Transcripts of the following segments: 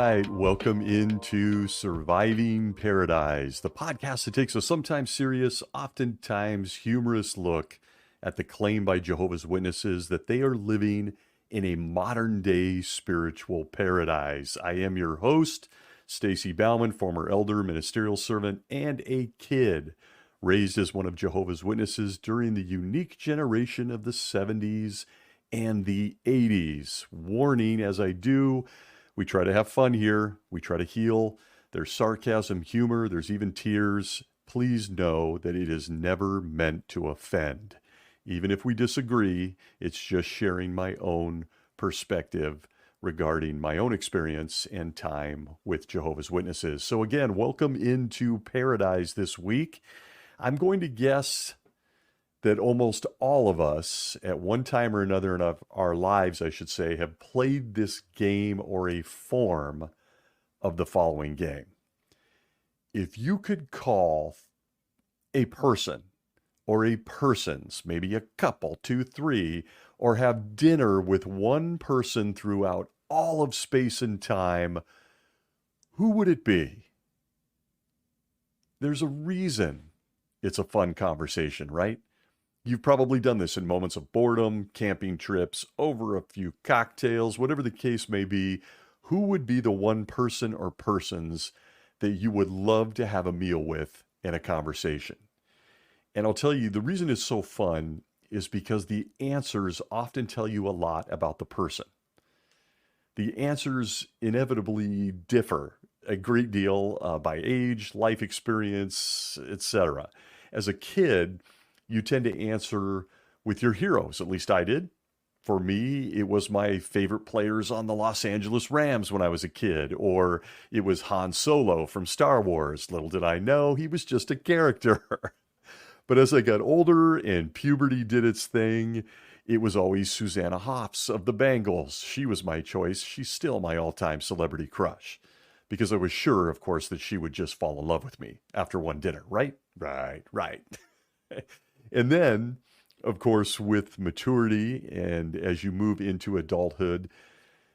right, welcome into Surviving Paradise, the podcast that takes a sometimes serious, oftentimes humorous look at the claim by Jehovah's Witnesses that they are living in a modern day spiritual paradise. I am your host, Stacy Bauman, former elder, ministerial servant, and a kid raised as one of Jehovah's Witnesses during the unique generation of the 70s and the 80s. Warning, as I do, we try to have fun here. We try to heal. There's sarcasm, humor, there's even tears. Please know that it is never meant to offend. Even if we disagree, it's just sharing my own perspective regarding my own experience and time with Jehovah's Witnesses. So again, welcome into Paradise this week. I'm going to guess that almost all of us, at one time or another in our lives, I should say, have played this game or a form of the following game. If you could call a person or a persons, maybe a couple, 2, 3, or have dinner with one person throughout all of space and time, who would it be? There's a reason it's a fun conversation, right? You've probably done this in moments of boredom, camping trips, over a few cocktails, whatever the case may be. Who would be the one person or persons that you would love to have a meal with in a conversation? And I'll tell you, the reason it's so fun is because the answers often tell you a lot about the person. The answers inevitably differ a great deal by age, life experience, etc. As a kid, you tend to answer with your heroes. At least I did. For me, it was my favorite players on the Los Angeles Rams when I was a kid, or it was Han Solo from Star Wars. Little did I know he was just a character. But as I got older and puberty did its thing, it was always Susanna Hoffs of the Bengals. She was my choice. She's still my all-time celebrity crush. Because I was sure, of course, that she would just fall in love with me after one dinner, right? Right. And then, of course, with maturity and as you move into adulthood,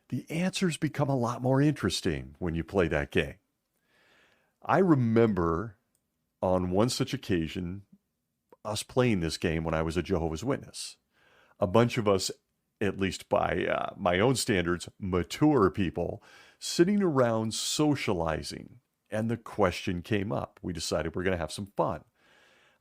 the answers become a lot more interesting when you play that game. I remember on one such occasion, us playing this game when I was a Jehovah's Witness. A bunch of us, at least by my own standards, mature people, sitting around socializing, and the question came up. We decided we're going to have some fun.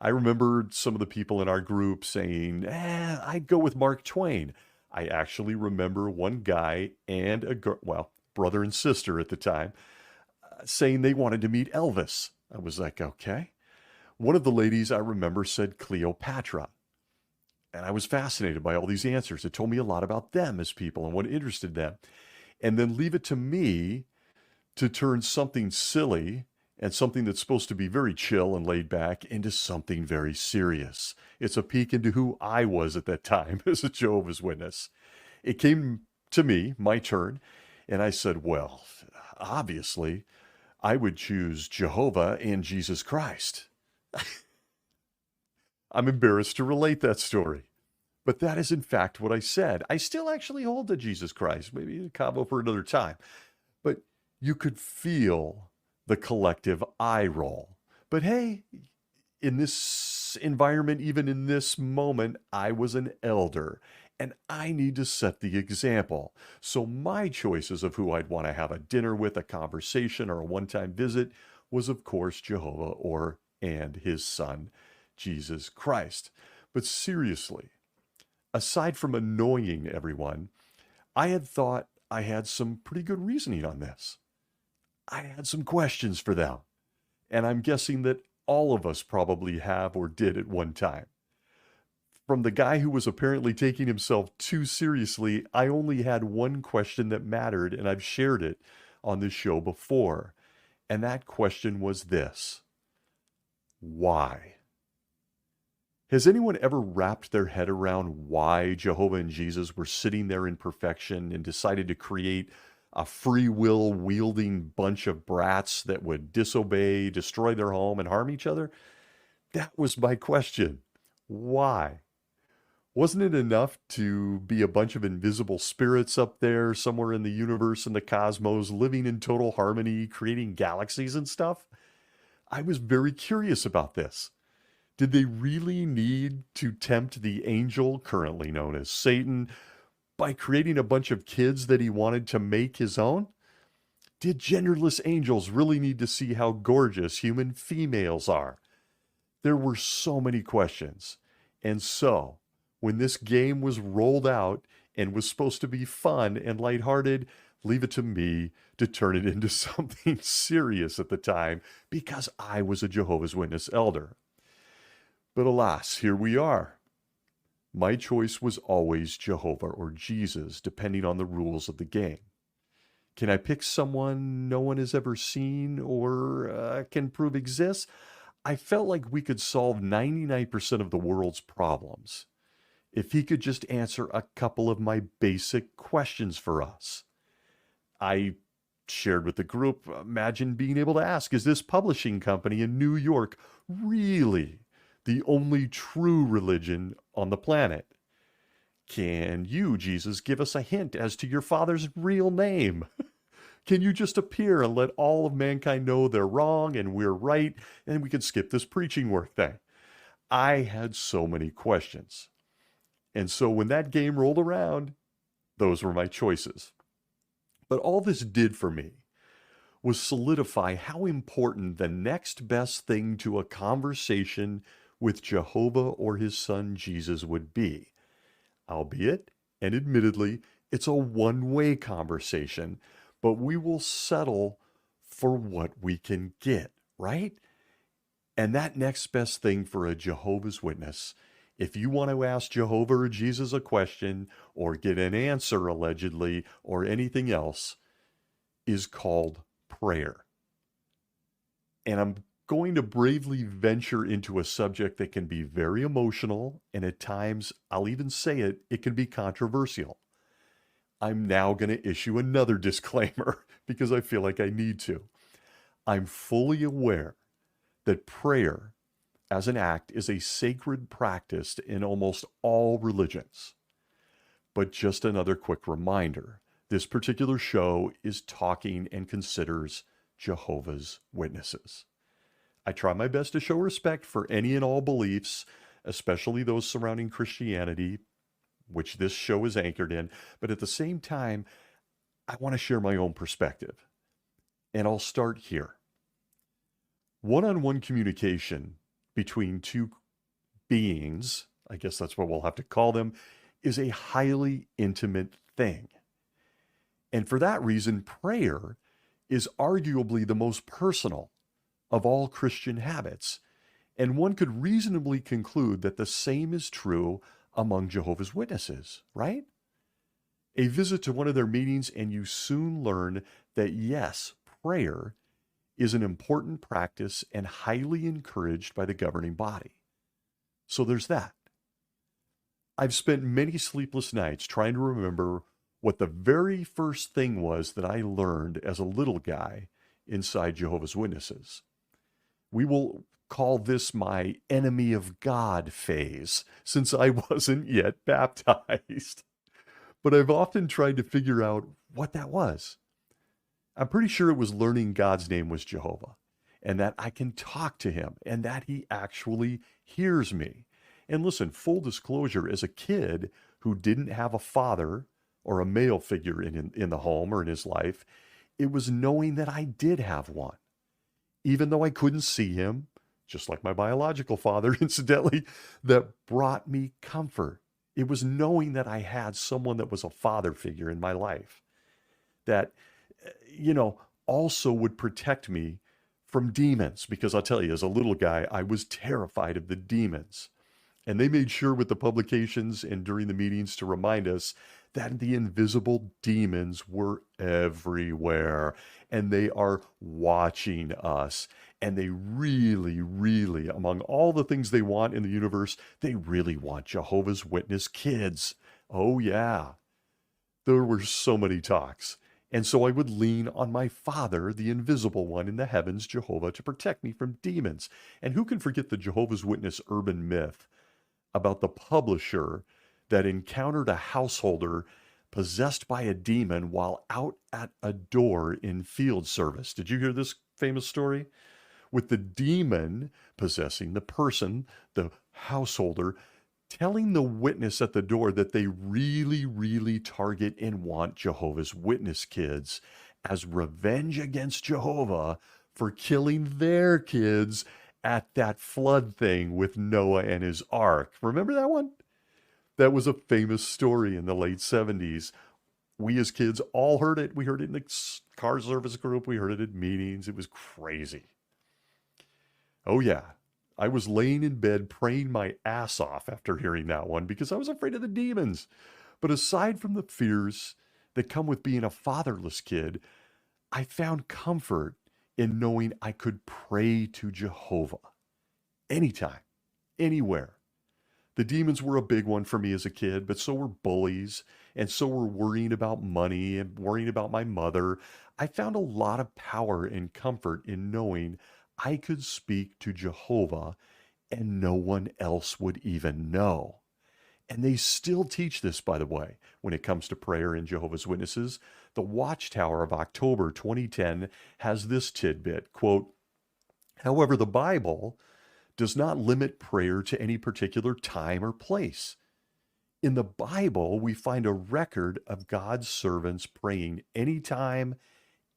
I remember some of the people in our group saying, I'd go with Mark Twain. I actually remember one guy and a girl, well, brother and sister at the time, saying they wanted to meet Elvis. I was like, okay. One of the ladies I remember said Cleopatra. And I was fascinated by all these answers. It told me a lot about them as people and what interested them. And then leave it to me to turn something silly and something that's supposed to be very chill and laid back into something very serious. It's a peek into who I was at that time as a Jehovah's Witness. It came to me, my turn, and I said, well, obviously, I would choose Jehovah and Jesus Christ. I'm embarrassed to relate that story. But that is in fact what I said. I still actually hold to Jesus Christ, maybe a combo for another time. But you could feel the collective eye roll. But hey, in this environment, even in this moment, I was an elder and I need to set the example. So my choices of who I'd want to have a dinner with, a conversation, or a one-time visit was, of course, Jehovah and his son, Jesus Christ. But seriously, aside from annoying everyone, I had thought I had some pretty good reasoning on this. I had some questions for them, and I'm guessing that all of us probably have or did at one time. From the guy who was apparently taking himself too seriously, I only had one question that mattered, and I've shared it on this show before. And that question was this: why? Has anyone ever wrapped their head around why Jehovah and Jesus were sitting there in perfection and decided to create a free will wielding bunch of brats that would disobey, destroy their home, and harm each other? That was my question. Why? Wasn't it enough to be a bunch of invisible spirits up there somewhere in the universe and the cosmos, living in total harmony, creating galaxies and stuff? I was very curious about this. Did they really need to tempt the angel, currently known as Satan, by creating a bunch of kids that he wanted to make his own? Did genderless angels really need to see how gorgeous human females are? There were so many questions. And so, when this game was rolled out and was supposed to be fun and lighthearted, leave it to me to turn it into something serious at the time because I was a Jehovah's Witness elder. But alas, here we are. My choice was always Jehovah or Jesus, depending on the rules of the game. Can I pick someone no one has ever seen or can prove exists? I felt like we could solve 99% of the world's problems if he could just answer a couple of my basic questions for us. I shared with the group, imagine being able to ask, is this publishing company in New York really the only true religion on the planet? Can you, Jesus, give us a hint as to your father's real name? Can you just appear and let all of mankind know they're wrong and we're right, and we can skip this preaching work thing? I had so many questions. And so when that game rolled around, those were my choices. But all this did for me was solidify how important the next best thing to a conversation with Jehovah or his son Jesus would be. Albeit, and admittedly, it's a one-way conversation, but we will settle for what we can get, right? And that next best thing for a Jehovah's Witness, if you want to ask Jehovah or Jesus a question or get an answer allegedly or anything else, is called prayer. And I'm going to bravely venture into a subject that can be very emotional, and at times, I'll even say it, it can be controversial. I'm now going to issue another disclaimer because I feel like I need to. I'm fully aware that prayer as an act is a sacred practice in almost all religions. But just another quick reminder, this particular show is talking and considers Jehovah's Witnesses. I try my best to show respect for any and all beliefs, especially those surrounding Christianity, which this show is anchored in, but at the same time, I want to share my own perspective. And I'll start here. One-on-one communication between two beings, I guess that's what we'll have to call them, is a highly intimate thing. And for that reason, prayer is arguably the most personal of all Christian habits. And one could reasonably conclude that the same is true among Jehovah's Witnesses, right? A visit to one of their meetings and you soon learn that yes, prayer is an important practice and highly encouraged by the governing body. So there's that. I've spent many sleepless nights trying to remember what the very first thing was that I learned as a little guy inside Jehovah's Witnesses. We will call this my enemy of God phase, since I wasn't yet baptized. But I've often tried to figure out what that was. I'm pretty sure it was learning God's name was Jehovah, and that I can talk to him, and that he actually hears me. And listen, full disclosure, as a kid who didn't have a father or a male figure in the home or in his life, it was knowing that I did have one. Even though I couldn't see him, just like my biological father, incidentally, that brought me comfort. It was knowing that I had someone that was a father figure in my life that, also would protect me from demons. Because I'll tell you, as a little guy, I was terrified of the demons. And they made sure with the publications and during the meetings to remind us that the invisible demons were everywhere and they are watching us. And they really, really, among all the things they want in the universe, they really want Jehovah's Witness kids. Oh, yeah. There were so many talks. And so I would lean on my father, the invisible one in the heavens, Jehovah, to protect me from demons. And who can forget the Jehovah's Witness urban myth about the publisher that encountered a householder possessed by a demon while out at a door in field service. Did you hear this famous story? With the demon possessing the person, the householder, telling the witness at the door that they really, really target and want Jehovah's Witness kids as revenge against Jehovah for killing their kids at that flood thing with Noah and his ark. Remember that one? That was a famous story in the late 70s. We as kids all heard it. We heard it in the car service group. We heard it at meetings. It was crazy. Oh, yeah. I was laying in bed praying my ass off after hearing that one because I was afraid of the demons. But aside from the fears that come with being a fatherless kid, I found comfort in knowing I could pray to Jehovah anytime, anywhere. The demons were a big one for me as a kid, but so were bullies, and so were worrying about money and worrying about my mother. I found a lot of power and comfort in knowing I could speak to Jehovah and no one else would even know. And they still teach this, by the way, when it comes to prayer in Jehovah's Witnesses. The Watchtower of October 2010 has this tidbit, quote, "However, the Bible does not limit prayer to any particular time or place. In the Bible, we find a record of God's servants praying anytime,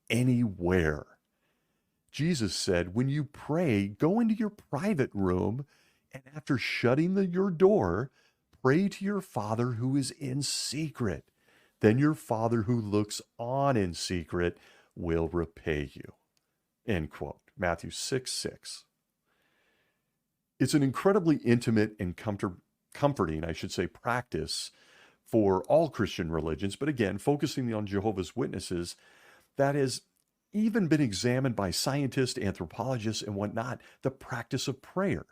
anywhere. Jesus said, when you pray, go into your private room, and after shutting your door, pray to your Father who is in secret. Then your Father who looks on in secret will repay you." End quote. Matthew 6:6. It's an incredibly intimate and comforting, I should say, practice for all Christian religions, but again, focusing on Jehovah's Witnesses, that has even been examined by scientists, anthropologists, and whatnot, the practice of prayer.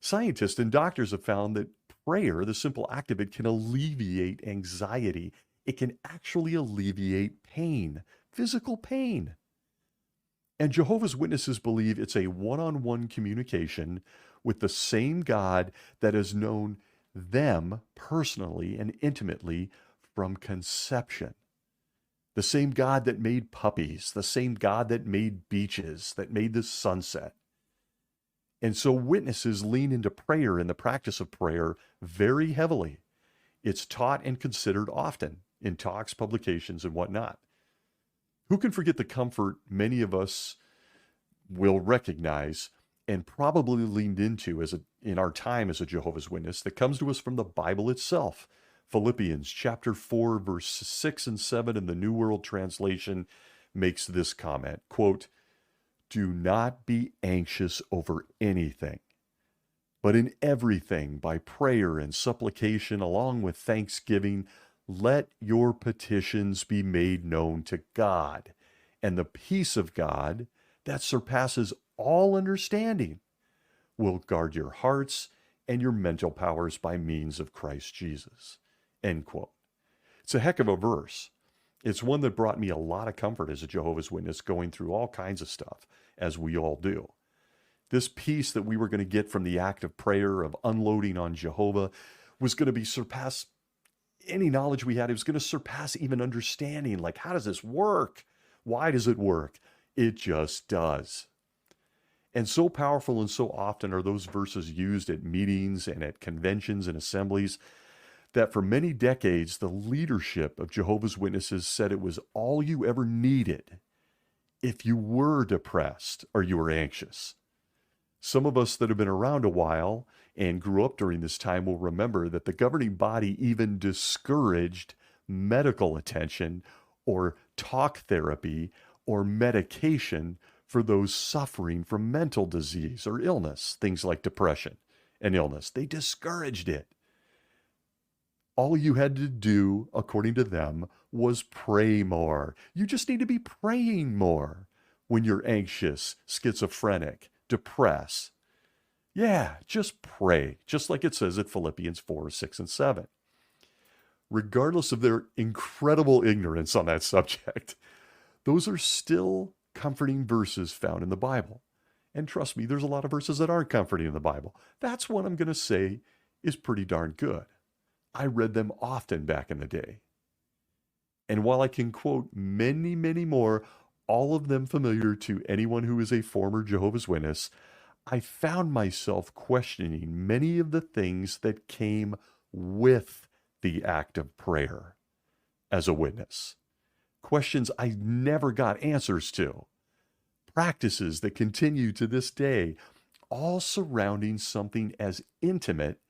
Scientists and doctors have found that prayer, the simple act of it, can alleviate anxiety. It can actually alleviate pain, physical pain. And Jehovah's Witnesses believe it's a one-on-one communication with the same God that has known them personally and intimately from conception. The same God that made puppies, the same God that made beaches, that made the sunset. And so witnesses lean into prayer and the practice of prayer very heavily. It's taught and considered often in talks, publications, and whatnot. Who can forget the comfort many of us will recognize and probably leaned into in our time as a Jehovah's Witness that comes to us from the Bible itself? Philippians chapter 4, verse 6 and 7 in the New World Translation makes this comment, quote, "Do not be anxious over anything, but in everything by prayer and supplication along with thanksgiving, let your petitions be made known to God, and the peace of God that surpasses all understanding will guard your hearts and your mental powers by means of Christ Jesus." End quote. It's a heck of a verse. It's one that brought me a lot of comfort as a Jehovah's Witness going through all kinds of stuff, as we all do. This peace that we were going to get from the act of prayer, of unloading on Jehovah, was going to be surpass any knowledge we had. It was going to surpass even understanding. Like, how does this work? Why does it work? It just does. And so powerful and so often are those verses used at meetings and at conventions and assemblies that for many decades, the leadership of Jehovah's Witnesses said it was all you ever needed if you were depressed or you were anxious. Some of us that have been around a while and grew up during this time will remember that the governing body even discouraged medical attention or talk therapy or medication for those suffering from mental disease or illness, things like depression and illness. They discouraged it. All you had to do, according to them, was pray more. You just need to be praying more when you're anxious, schizophrenic, depressed. Yeah, just pray, just like it says at Philippians 4, 6, and 7. Regardless of their incredible ignorance on that subject, those are still comforting verses found in the Bible. And trust me, there's a lot of verses that aren't comforting in the Bible. That's one I'm going to say is pretty darn good. I read them often back in the day. And while I can quote many, many more, all of them familiar to anyone who is a former Jehovah's Witness, I found myself questioning many of the things that came with the act of prayer as a witness. Questions I never got answers to. Practices that continue to this day, all surrounding something as intimate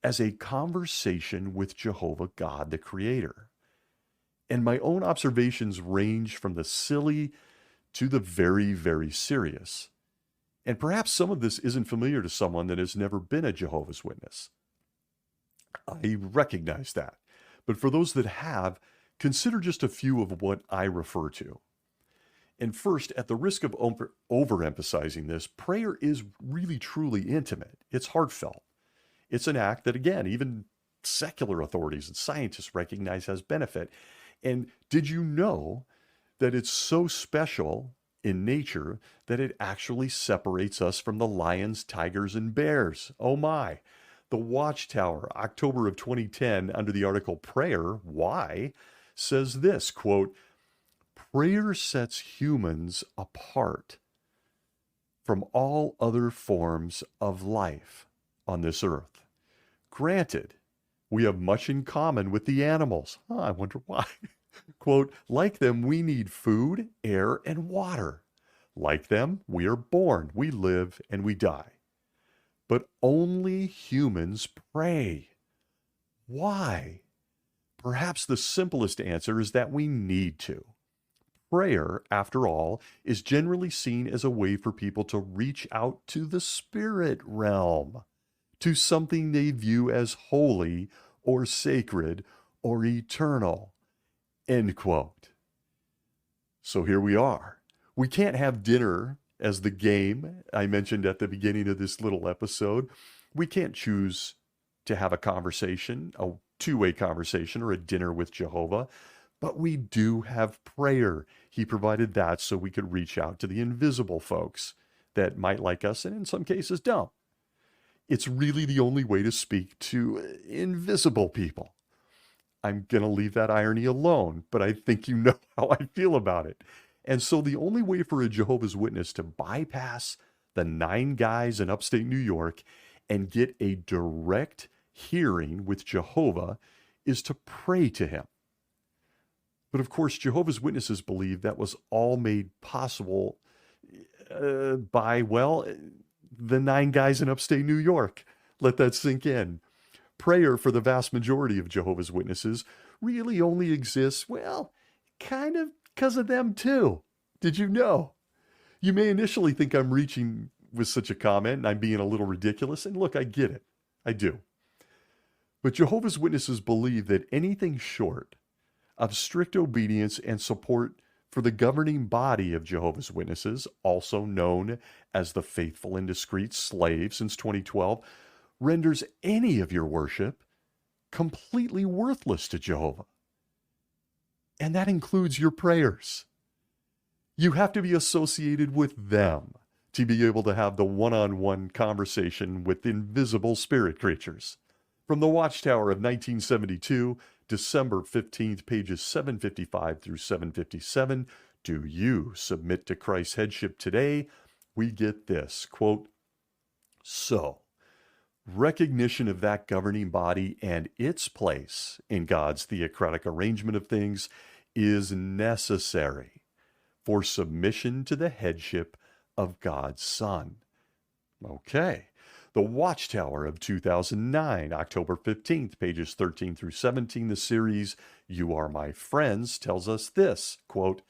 as a conversation with Jehovah God, the Creator. And my own observations range from the silly to the very, very serious. And perhaps some of this isn't familiar to someone that has never been a Jehovah's Witness. I recognize that. But for those that have, consider just a few of what I refer to. And first, at the risk of overemphasizing this, prayer is really truly intimate. It's heartfelt. It's an act that, again, even secular authorities and scientists recognize has benefit. And did you know that it's so special in nature that it actually separates us from the lions, tigers, and bears? Oh my. The Watchtower, October of 2010, under the article Prayer, Why, says this, quote, prayer sets humans apart from all other forms of life on this earth. Granted, we have much in common with the animals. I wonder why. Quote, like them, we need food, air, and water. Like them, we are born, we live, and we die. But only humans pray. Why? Perhaps the simplest answer is that we need to. Prayer, after all, is generally seen as a way for people to reach out to the spirit realm, to something they view as holy or sacred or eternal. End quote. So here we are. We can't have dinner as the game I mentioned at the beginning of this little episode. We can't choose to have a conversation, a two-way conversation, or a dinner with Jehovah. But we do have prayer. He provided that so we could reach out to the invisible folks that might like us and in some cases don't. It's really the only way to speak to invisible people. I'm going to leave that irony alone, but I think you know how I feel about it. And so the only way for a Jehovah's Witness to bypass the 9 guys in upstate New York and get a direct hearing with Jehovah is to pray to him. But of course, Jehovah's Witnesses believe that was all made possible by, well, the 9 guys in upstate New York. Let that sink in. Prayer for the vast majority of Jehovah's Witnesses really only exists, well, kind of because of them too. Did you know? You may initially think I'm reaching with such a comment and I'm being a little ridiculous. And look, I get it. I do. But Jehovah's Witnesses believe that anything short of strict obedience and support for the governing body of Jehovah's Witnesses, also known as the Faithful and Discreet Slave since 2012, renders any of your worship completely worthless to Jehovah. And that includes your prayers. You have to be associated with them to be able to have the one-on-one conversation with invisible spirit creatures. From the Watchtower of 1972, December 15th, pages 755 through 757, do you submit to Christ's headship today? We get this, quote, so, recognition of that governing body and its place in God's theocratic arrangement of things is necessary for submission to the headship of God's Son. Okay. The Watchtower of 2009, October 15th, pages 13 through 17, the series You Are My Friends tells us this, quote,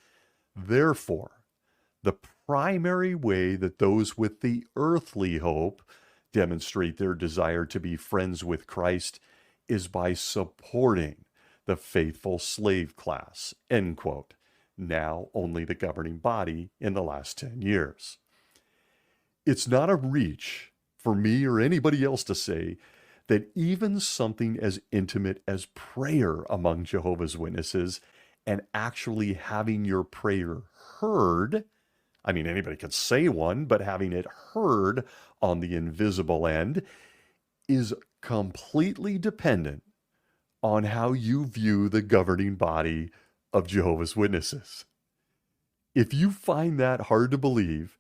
therefore, the primary way that those with the earthly hope demonstrate their desire to be friends with Christ is by supporting the faithful slave class, end quote, now only the governing body in the last 10 years. It's not a reach for me or anybody else to say that even something as intimate as prayer among Jehovah's Witnesses and actually having your prayer heard, I mean, anybody could say one, but having it heard on the invisible end is completely dependent on how you view the governing body of Jehovah's Witnesses. If you find that hard to believe,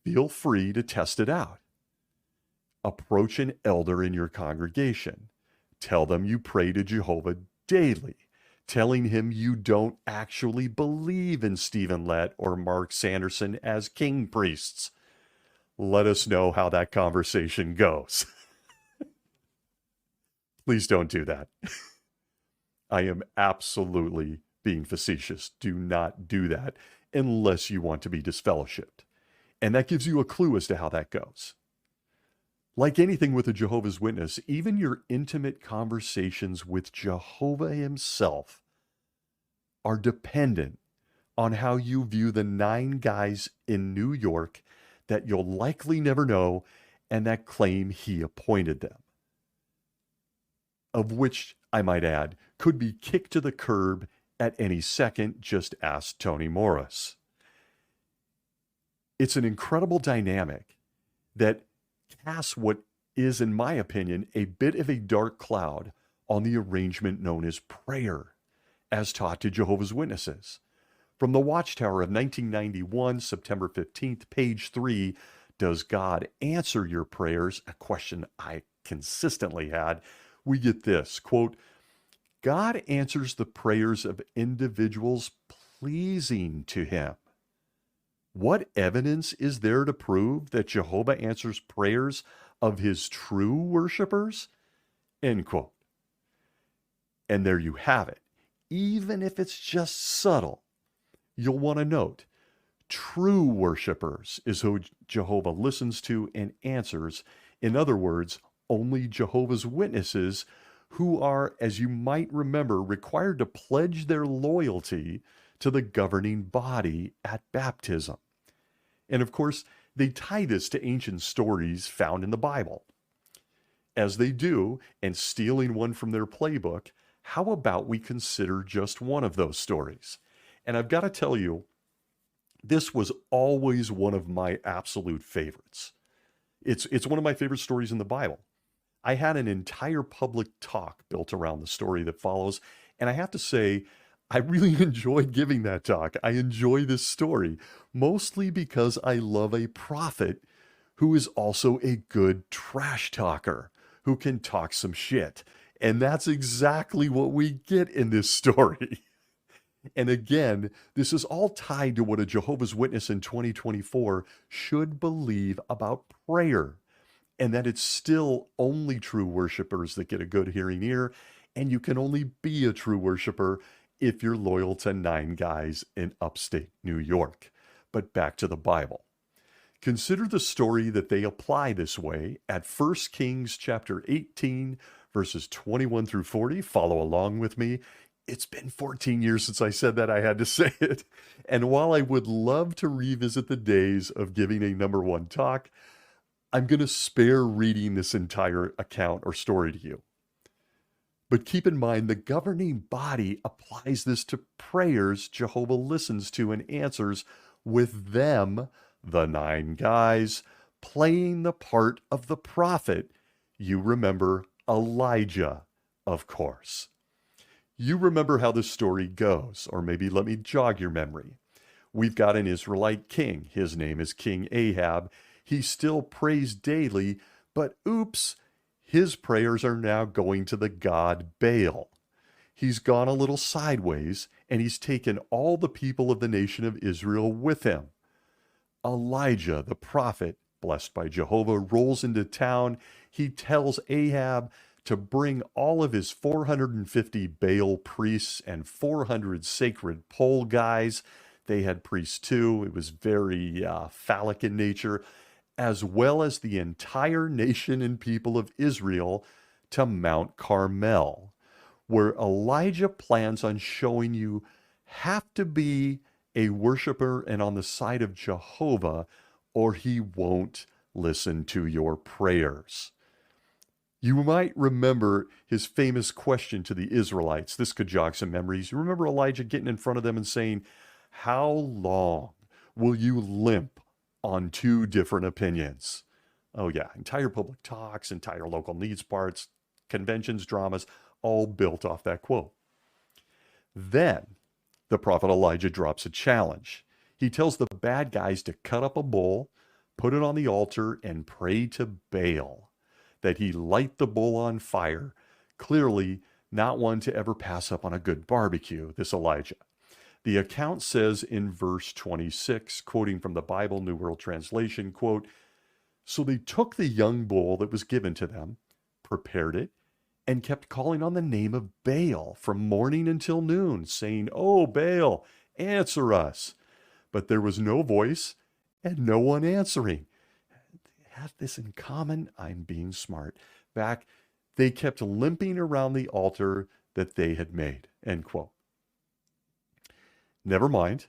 feel free to test it out. Approach an elder in your congregation. Tell them you pray to Jehovah daily, telling him you don't actually believe in Stephen Lett or Mark Sanderson as king priests. Let us know how that conversation goes. Please don't do that. I am absolutely being facetious. Do not do that unless you want to be disfellowshipped. And that gives you a clue as to how that goes. Like anything with a Jehovah's Witness, even your intimate conversations with Jehovah himself are dependent on how you view the 9 guys in New York that you'll likely never know and that claim he appointed them. Of which, I might add, could be kicked to the curb at any second. Just ask Tony Morris. It's an incredible dynamic that casts what is, in my opinion, a bit of a dark cloud on the arrangement known as prayer, as taught to Jehovah's Witnesses. From the Watchtower of 1991, September 15th, page 3, Does God Answer Your Prayers? A question I consistently had. We get this, quote, God answers the prayers of individuals pleasing to him. What evidence is there to prove that Jehovah answers prayers of his true worshipers? End quote. And there you have it. Even if it's just subtle, you'll want to note, true worshipers is who Jehovah listens to and answers. In other words, only Jehovah's Witnesses, who are, as you might remember, required to pledge their loyalty to the governing body at baptism. And of course, they tie this to ancient stories found in the Bible. As they do, and stealing one from their playbook, how about we consider just one of those stories? And I've got to tell you, this was always one of my absolute favorites. It's one of my favorite stories in the Bible. I had an entire public talk built around the story that follows, and I have to say, I really enjoyed giving that talk. I enjoy this story, mostly because I love a prophet who is also a good trash talker, who can talk some shit. And that's exactly what we get in this story. And again, this is all tied to what a Jehovah's Witness in 2024 should believe about prayer, and that it's still only true worshipers that get a good hearing ear, and you can only be a true worshiper if you're loyal to 9 guys in upstate New York. But back to the Bible. Consider the story that they apply this way at 1 Kings chapter 18, verses 21 through 40. Follow along with me. It's been 14 years since I said that. I had to say it. And while I would love to revisit the days of giving a number 1 talk, I'm going to spare reading this entire account or story to you. But keep in mind, the governing body applies this to prayers Jehovah listens to and answers, with them, the 9 guys, playing the part of the prophet. You remember Elijah, of course. You remember how this story goes, or maybe let me jog your memory. We've got an Israelite king. His name is King Ahab. He still prays daily, but oops, his prayers are now going to the god Baal. He's gone a little sideways, and he's taken all the people of the nation of Israel with him. Elijah, the prophet, blessed by Jehovah, rolls into town. He tells Ahab to bring all of his 450 Baal priests and 400 sacred pole guys. They had priests too. It was very phallic in nature, as well as the entire nation and people of Israel, to Mount Carmel, where Elijah plans on showing you have to be a worshiper and on the side of Jehovah, or he won't listen to your prayers. You might remember his famous question to the Israelites. This could jog some memories. You remember Elijah getting in front of them and saying, "How long will you limp on 2 different opinions?" Oh yeah, entire public talks, entire local needs parts, conventions, dramas, all built off that quote. Then the prophet Elijah drops a challenge. He tells the bad guys to cut up a bull, put it on the altar, and pray to Baal that he light the bull on fire. Clearly, not one to ever pass up on a good barbecue, this Elijah. The account says in verse 26, quoting from the Bible New World Translation, quote, "So they took the young bull that was given to them, prepared it, and kept calling on the name of Baal from morning until noon, saying, 'Oh, Baal, answer us.' But there was no voice and no one answering." Have this in common? I'm being smart. Back, they kept limping around the altar that they had made, end quote. Never mind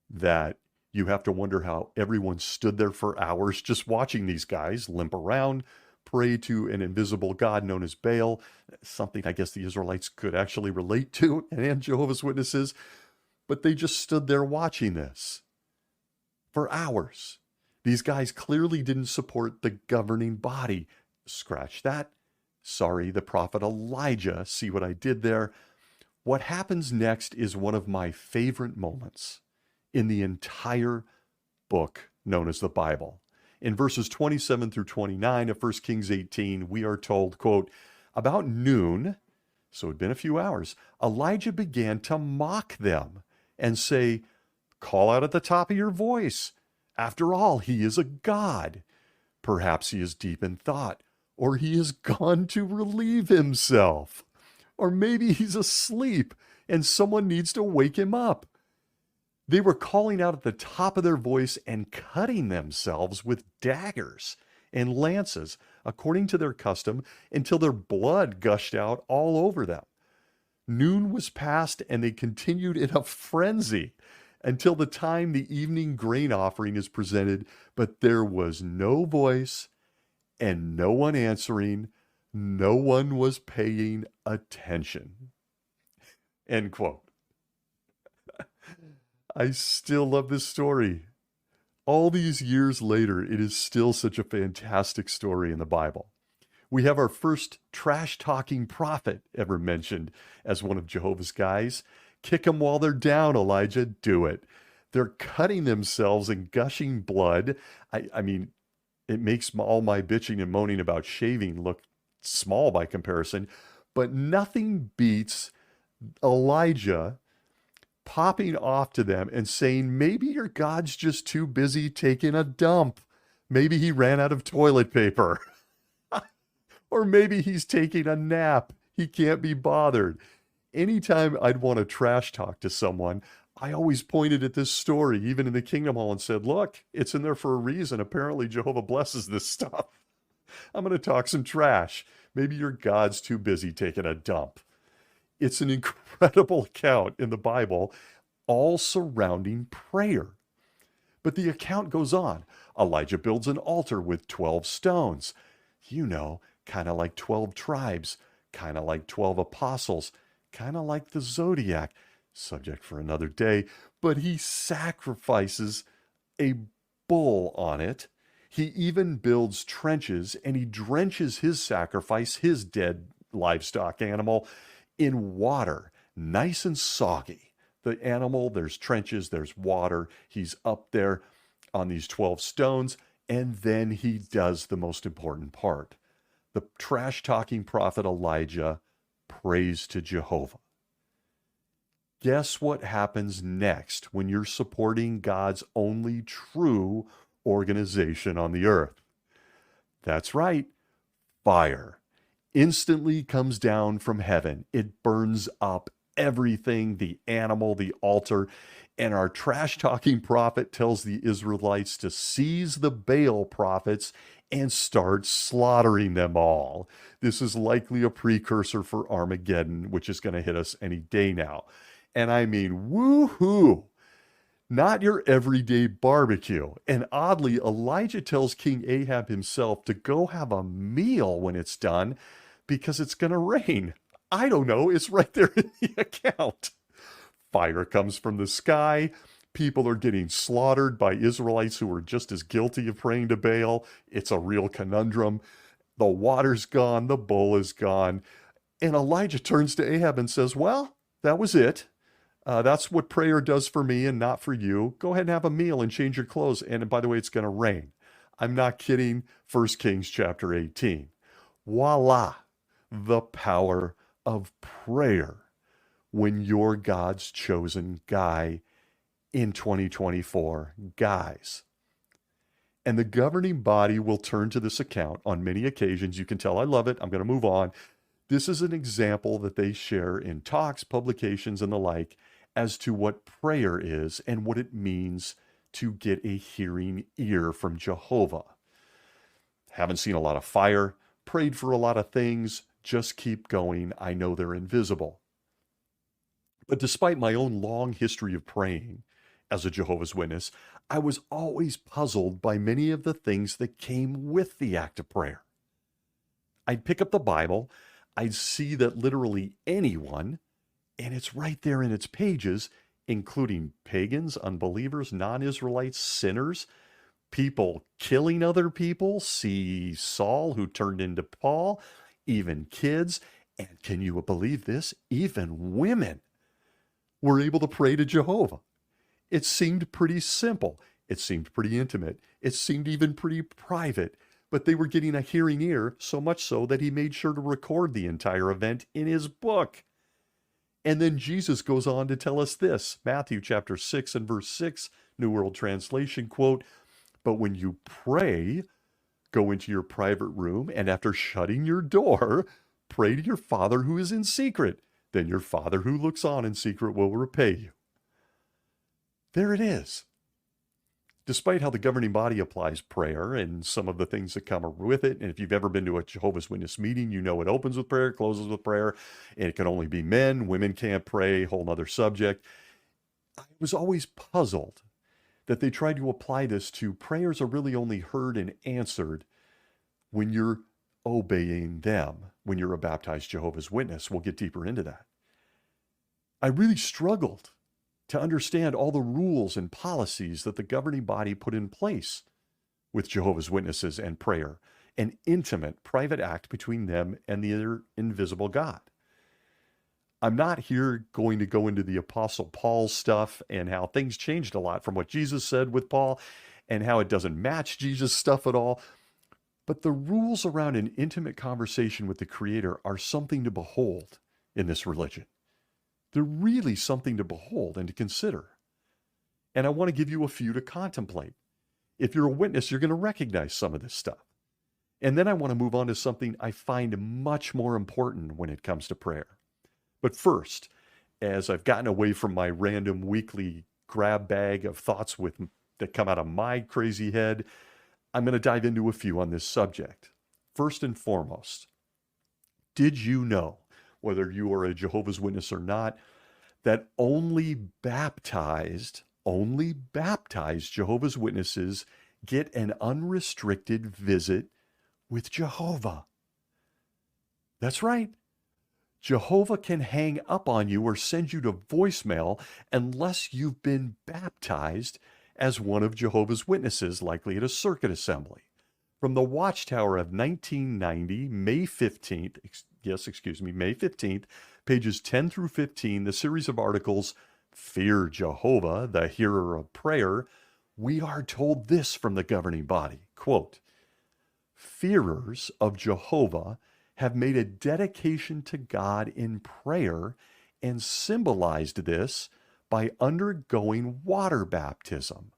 that you have to wonder how everyone stood there for hours just watching these guys limp around, pray to an invisible god known as Baal, something I guess the Israelites could actually relate to, and Jehovah's Witnesses, but they just stood there watching this for hours. These guys clearly didn't support the governing body. Scratch that. Sorry, the prophet Elijah. See what I did there? What happens next is one of my favorite moments in the entire book known as the Bible. In verses 27 through 29 of 1 Kings 18, we are told, quote, "About noon," so it had been a few hours, "Elijah began to mock them and say, 'Call out at the top of your voice. After all, he is a god. Perhaps he is deep in thought, or he has gone to relieve himself. Or maybe he's asleep and someone needs to wake him up.' They were calling out at the top of their voice and cutting themselves with daggers and lances, according to their custom, until their blood gushed out all over them. Noon was past, and they continued in a frenzy until the time the evening grain offering is presented, but there was no voice and no one answering. No one was paying attention." End quote. I still love this story. All these years later, it is still such a fantastic story in the Bible. We have our first trash-talking prophet ever mentioned as one of Jehovah's guys. Kick them while they're down, Elijah. Do it. They're cutting themselves and gushing blood. I mean, it makes all my bitching and moaning about shaving look small by comparison, but nothing beats Elijah popping off to them and saying, maybe your God's just too busy taking a dump. Maybe he ran out of toilet paper. Or maybe he's taking a nap. He can't be bothered. Anytime I'd want to trash talk to someone, I always pointed at this story, even in the Kingdom Hall, and said, look, it's in there for a reason. Apparently Jehovah blesses this stuff. I'm going to talk some trash. Maybe your God's too busy taking a dump. It's an incredible account in the Bible, all surrounding prayer. But the account goes on. Elijah builds an altar with 12 stones. You know, kind of like 12 tribes, kind of like 12 apostles, kind of like the zodiac. Subject for another day. But he sacrifices a bull on it. He even builds trenches, and he drenches his sacrifice, his dead livestock animal, in water, nice and soggy. The animal, there's trenches, there's water. He's up there on these 12 stones, and then he does the most important part. The trash-talking prophet Elijah prays to Jehovah. Guess what happens next when you're supporting God's only true organization on the earth? That's right, fire instantly comes down from heaven. It burns up everything, the animal, the altar, and our trash-talking prophet tells the Israelites to seize the Baal prophets and start slaughtering them all. This is likely a precursor for Armageddon, which is going to hit us any day now. And I mean, woohoo! Not your everyday barbecue. And oddly, Elijah tells King Ahab himself to go have a meal when it's done because it's going to rain. I don't know. It's right there in the account. Fire comes from the sky. People are getting slaughtered by Israelites who are just as guilty of praying to Baal. It's a real conundrum. The water's gone. The bull is gone. And Elijah turns to Ahab and says, well, that was it. That's what prayer does for me and not for you. Go ahead and have a meal and change your clothes. And by the way, it's going to rain. I'm not kidding. 1 Kings chapter 18. Voila, the power of prayer when you're God's chosen guy in 2024, guys. And the governing body will turn to this account on many occasions. You can tell I love it. I'm going to move on. This is an example that they share in talks, publications, and the like as to what prayer is and what it means to get a hearing ear from Jehovah. Haven't seen a lot of fire, prayed for a lot of things, just keep going. I know they're invisible. But despite my own long history of praying as a Jehovah's Witness, I was always puzzled by many of the things that came with the act of prayer. I'd pick up the Bible, I'd see that literally anyone, and it's right there in its pages, including pagans, unbelievers, non-Israelites, sinners, people killing other people, see Saul who turned into Paul, even kids, and can you believe this? Even women were able to pray to Jehovah. It seemed pretty simple. It seemed pretty intimate. It seemed even pretty private. But they were getting a hearing ear, so much so that he made sure to record the entire event in his book. And then Jesus goes on to tell us this, Matthew chapter 6 and verse 6, New World Translation, quote, "But when you pray, go into your private room, and after shutting your door, pray to your Father who is in secret. Then your Father who looks on in secret will repay you." There it is. Despite how the governing body applies prayer and some of the things that come with it, and if you've ever been to a Jehovah's Witness meeting, you know it opens with prayer, closes with prayer, and it can only be men. Women can't pray, whole nother subject. I was always puzzled that they tried to apply this to prayers are really only heard and answered when you're obeying them, when you're a baptized Jehovah's Witness. We'll get deeper into that. I really struggled to understand all the rules and policies that the governing body put in place with Jehovah's Witnesses and prayer, an intimate, private act between them and the invisible God. I'm not here going to go into the Apostle Paul's stuff and how things changed a lot from what Jesus said with Paul and how it doesn't match Jesus' stuff at all. But the rules around an intimate conversation with the Creator are something to behold in this religion. They're really something to behold and to consider. And I want to give you a few to contemplate. If you're a witness, you're going to recognize some of this stuff. And then I want to move on to something I find much more important when it comes to prayer. But first, as I've gotten away from my random weekly grab bag of thoughts that come out of my crazy head, I'm going to dive into a few on this subject. First and foremost, did you know, whether you are a Jehovah's Witness or not, that only baptized Jehovah's Witnesses get an unrestricted visit with Jehovah? That's right. Jehovah can hang up on you or send you to voicemail unless you've been baptized as one of Jehovah's Witnesses, likely at a circuit assembly. From the Watchtower of 1990, May 15th, May 15th, pages 10 through 15, the series of articles, Fear Jehovah, the Hearer of Prayer, we are told this from the governing body, quote, "Fearers of Jehovah have made a dedication to God in prayer and symbolized this by undergoing water baptism.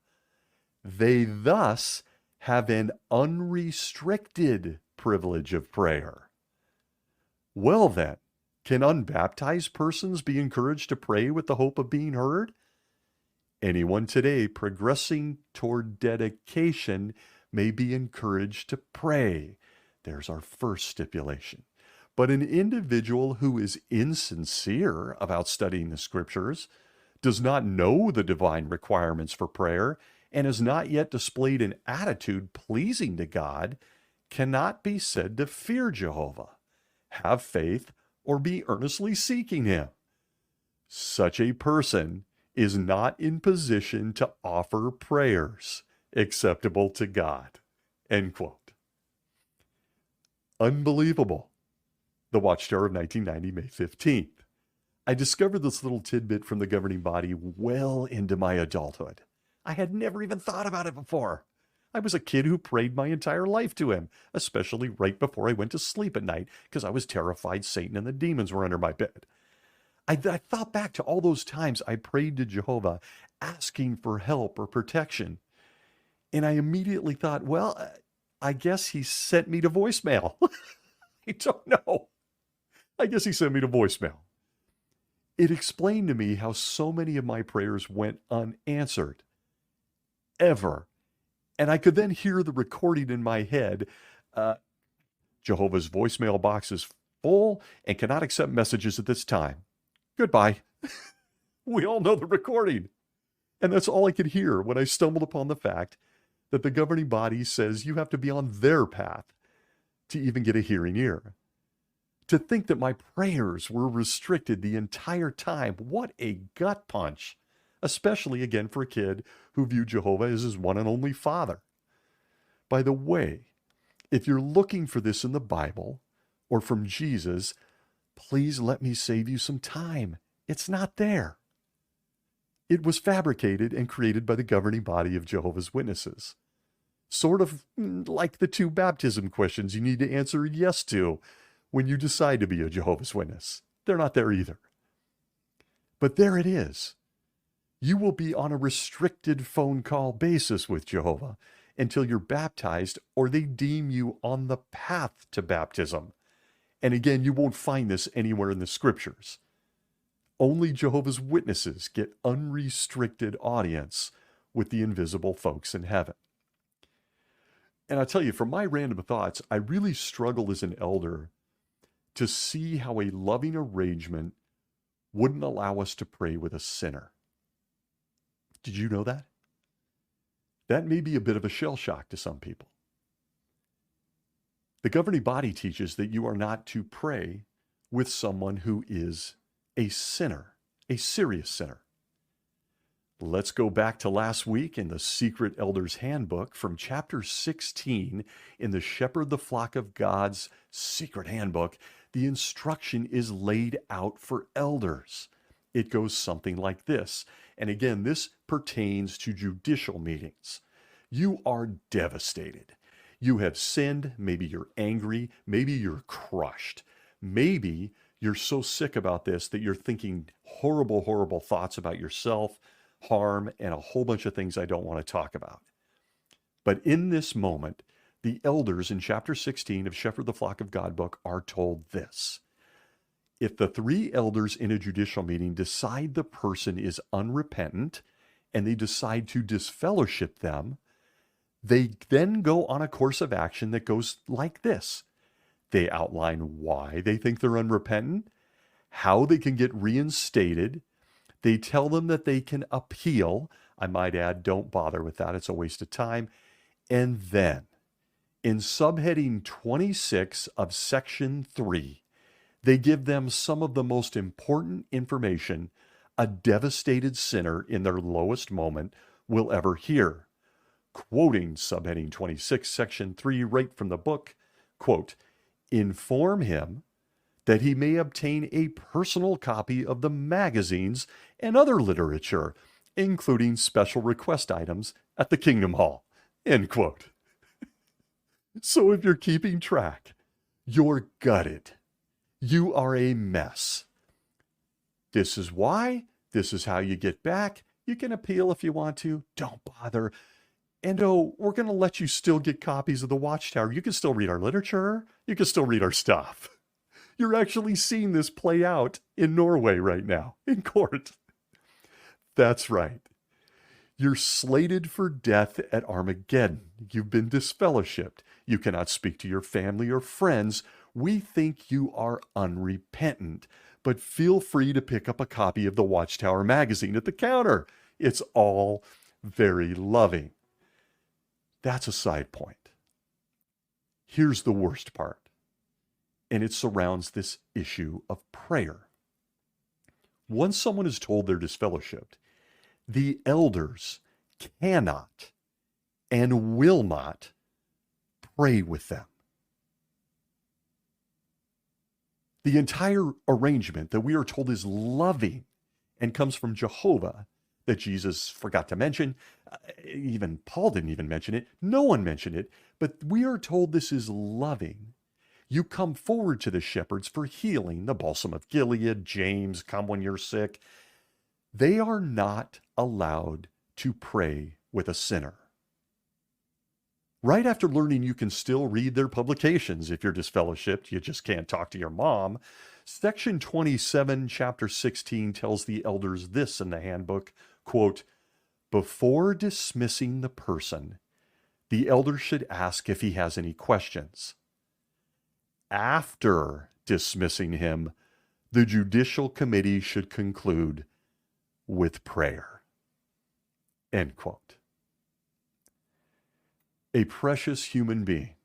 They thus have an unrestricted privilege of prayer." Well then, can unbaptized persons be encouraged to pray with the hope of being heard? Anyone today progressing toward dedication may be encouraged to pray. There's our first stipulation. But an individual who is insincere about studying the scriptures, does not know the divine requirements for prayer, and has not yet displayed an attitude pleasing to God, cannot be said to fear Jehovah, have faith, or be earnestly seeking him. Such a person is not in position to offer prayers acceptable to God. End quote. Unbelievable. The Watchtower of 1990, May 15th. I discovered this little tidbit from the governing body well into my adulthood. I had never even thought about it before. I was a kid who prayed my entire life to him, especially right before I went to sleep at night because I was terrified Satan and the demons were under my bed. I thought back to all those times I prayed to Jehovah asking for help or protection. And I immediately thought, well, I guess he sent me to voicemail. I don't know. I guess he sent me to voicemail. It explained to me how so many of my prayers went unanswered. Ever. And I could then hear the recording in my head. Jehovah's voicemail box is full and cannot accept messages at this time. Goodbye. We all know the recording. And that's all I could hear when I stumbled upon the fact that the governing body says you have to be on their path to even get a hearing ear. To think that my prayers were restricted the entire time, what a gut punch. Especially, again, for a kid who viewed Jehovah as his one and only father. By the way, if you're looking for this in the Bible or from Jesus, please let me save you some time. It's not there. It was fabricated and created by the governing body of Jehovah's Witnesses. Sort of like the 2 baptism questions you need to answer yes to when you decide to be a Jehovah's Witness. They're not there either. But there it is. You will be on a restricted phone call basis with Jehovah until you're baptized or they deem you on the path to baptism. And again, you won't find this anywhere in the scriptures. Only Jehovah's Witnesses get unrestricted audience with the invisible folks in heaven. And I'll tell you, from my random thoughts, I really struggle as an elder to see how a loving arrangement wouldn't allow us to pray with a sinner. Did you know that? That may be a bit of a shell shock to some people. The governing body teaches that you are not to pray with someone who is a sinner, a serious sinner. Let's go back to last week in the Secret Elder's Handbook from chapter 16 in the Shepherd the Flock of God's Secret Handbook. The instruction is laid out for elders. It goes something like this. And again, this pertains to judicial meetings. You are devastated. You have sinned. Maybe you're angry. Maybe you're crushed. Maybe you're so sick about this that you're thinking horrible, horrible thoughts about yourself, harm, and a whole bunch of things I don't want to talk about. But in this moment, the elders in chapter 16 of Shepherd the Flock of God book are told this. If the 3 elders in a judicial meeting decide the person is unrepentant and they decide to disfellowship them, they then go on a course of action that goes like this. They outline why they think they're unrepentant, how they can get reinstated. They tell them that they can appeal. I might add, don't bother with that. It's a waste of time. And then, in subheading 26 of section 3, they give them some of the most important information a devastated sinner in their lowest moment will ever hear. Quoting subheading 26, section 3, right from the book, quote, inform him that he may obtain a personal copy of the magazines and other literature, including special request items at the Kingdom Hall, end quote. So if you're keeping track, you're gutted. You are a mess. This is why. This is how you get back. You can appeal if you want to. Don't bother. And we're going to let you still get copies of the Watchtower. You can still read our literature. You can still read our stuff. You're actually seeing this play out in Norway right now, in court. That's right. You're slated for death at Armageddon. You've been disfellowshipped. You cannot speak to your family or friends. We think you are unrepentant, but feel free to pick up a copy of the Watchtower magazine at the counter. It's all very loving. That's a side point. Here's the worst part, and it surrounds this issue of prayer. Once someone is told they're disfellowshipped, the elders cannot and will not pray with them. The entire arrangement that we are told is loving and comes from Jehovah, that Jesus forgot to mention. Even Paul didn't even mention it. No one mentioned it. But we are told this is loving. You come forward to the shepherds for healing, the balsam of Gilead, James, come when you're sick. They are not allowed to pray with a sinner. Right after learning you can still read their publications if you're disfellowshipped, you just can't talk to your mom, Section 27, Chapter 16 tells the elders this in the handbook, quote, before dismissing the person, the elder should ask if he has any questions. After dismissing him, the judicial committee should conclude with prayer. End quote. A precious human being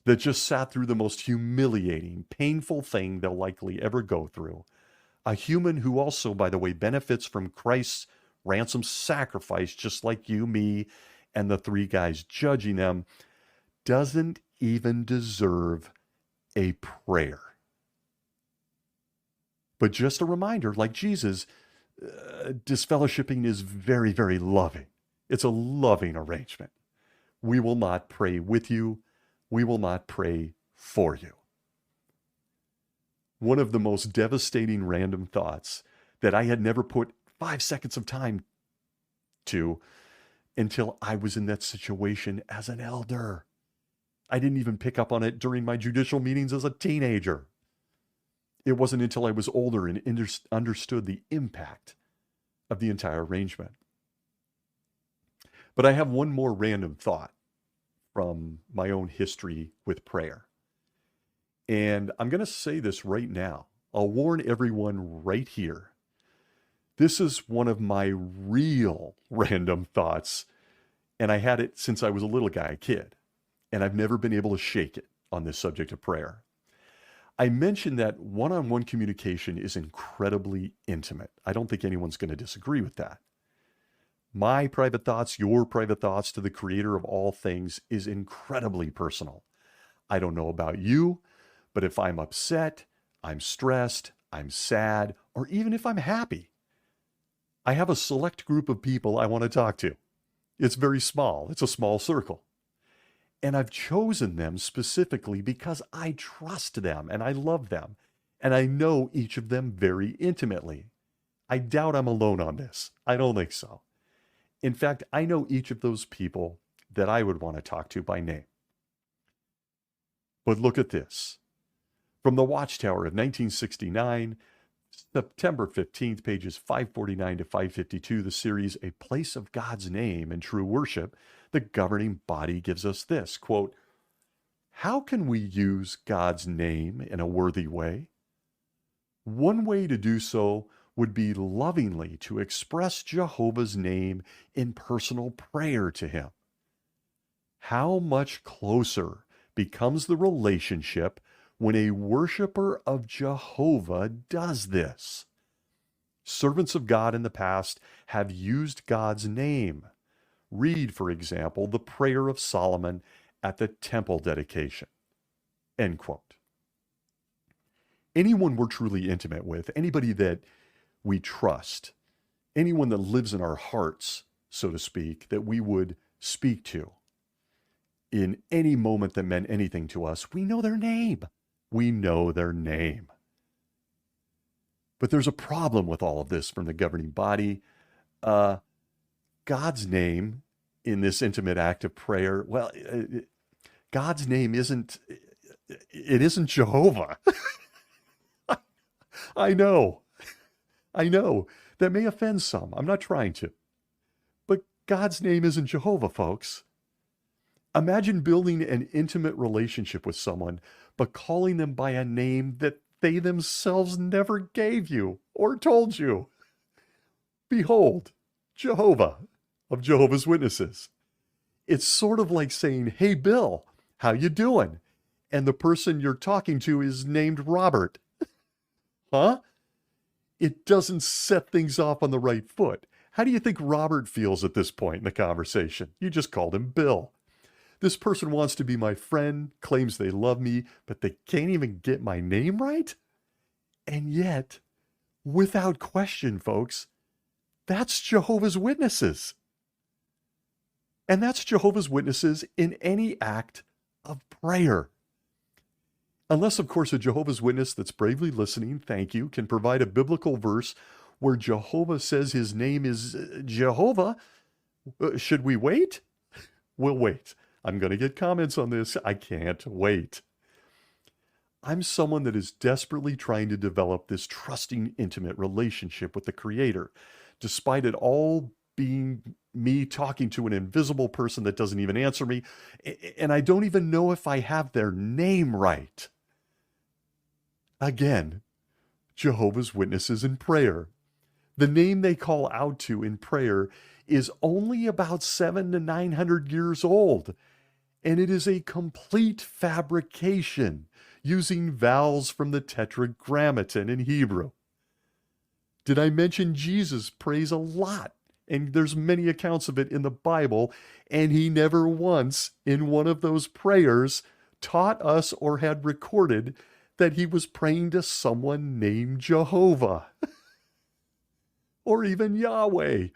that just sat through the most humiliating, painful thing they'll likely ever go through. A human who also, by the way, benefits from Christ's ransom sacrifice, just like you, me, and the three guys judging them, doesn't even deserve a prayer. But just a reminder, like Jesus, disfellowshipping is very, very loving. It's a loving arrangement. We will not pray with you. We will not pray for you. One of the most devastating random thoughts that I had never put 5 seconds of time to until I was in that situation as an elder. I didn't even pick up on it during my judicial meetings as a teenager. It wasn't until I was older and understood the impact of the entire arrangement. But I have one more random thought from my own history with prayer. And I'm going to say this right now. I'll warn everyone right here. This is one of my real random thoughts. And I had it since I was a little guy, a kid. And I've never been able to shake it on this subject of prayer. I mentioned that one-on-one communication is incredibly intimate. I don't think anyone's going to disagree with that. My private thoughts, your private thoughts to the creator of all things is incredibly personal. I don't know about you, but if I'm upset, I'm stressed, I'm sad, or even if I'm happy, I have a select group of people I want to talk to. It's very small. It's a small circle. And I've chosen them specifically because I trust them and I love them. And I know each of them very intimately. I doubt I'm alone on this. I don't think so. In fact, I know each of those people that I would want to talk to by name. But look at this. From the Watchtower of 1969, September 15th, pages 549 to 552, the series A Place of God's Name and True Worship, the governing body gives us this, quote, how can we use God's name in a worthy way? One way to do so would be lovingly to express Jehovah's name in personal prayer to him. How much closer becomes the relationship when a worshiper of Jehovah does this? Servants of God in the past have used God's name. Read, for example, the prayer of Solomon at the temple dedication. End quote. Anyone we're truly intimate with, anybody that we trust, anyone that lives in our hearts, so to speak, that we would speak to in any moment that meant anything to us, we know their name. We know their name. But there's a problem with all of this from the governing body. God's name in this intimate act of prayer, well, God's name isn't Jehovah. I know. That may offend some. I'm not trying to. But God's name isn't Jehovah, folks. Imagine building an intimate relationship with someone, but calling them by a name that they themselves never gave you or told you. Behold, Jehovah of Jehovah's Witnesses. It's sort of like saying, hey, Bill, how you doing? And the person you're talking to is named Robert. Huh? It doesn't set things off on the right foot. How do you think Robert feels at this point in the conversation? You just called him Bill. This person wants to be my friend, claims they love me, but they can't even get my name right? And yet, without question, folks, that's Jehovah's Witnesses. And that's Jehovah's Witnesses in any act of prayer. Unless, of course, a Jehovah's Witness that's bravely listening, thank you, can provide a biblical verse where Jehovah says his name is Jehovah. Should we wait? We'll wait. I'm going to get comments on this. I can't wait. I'm someone that is desperately trying to develop this trusting, intimate relationship with the Creator, despite it all being me talking to an invisible person that doesn't even answer me, and I don't even know if I have their name right. Again, Jehovah's Witnesses in prayer. The name they call out to in prayer is only about 700 to 900 years old, and it is a complete fabrication using vowels from the Tetragrammaton in Hebrew. Did I mention Jesus prays a lot? And there's many accounts of it in the Bible, and he never once in one of those prayers taught us or had recorded that he was praying to someone named Jehovah or even Yahweh.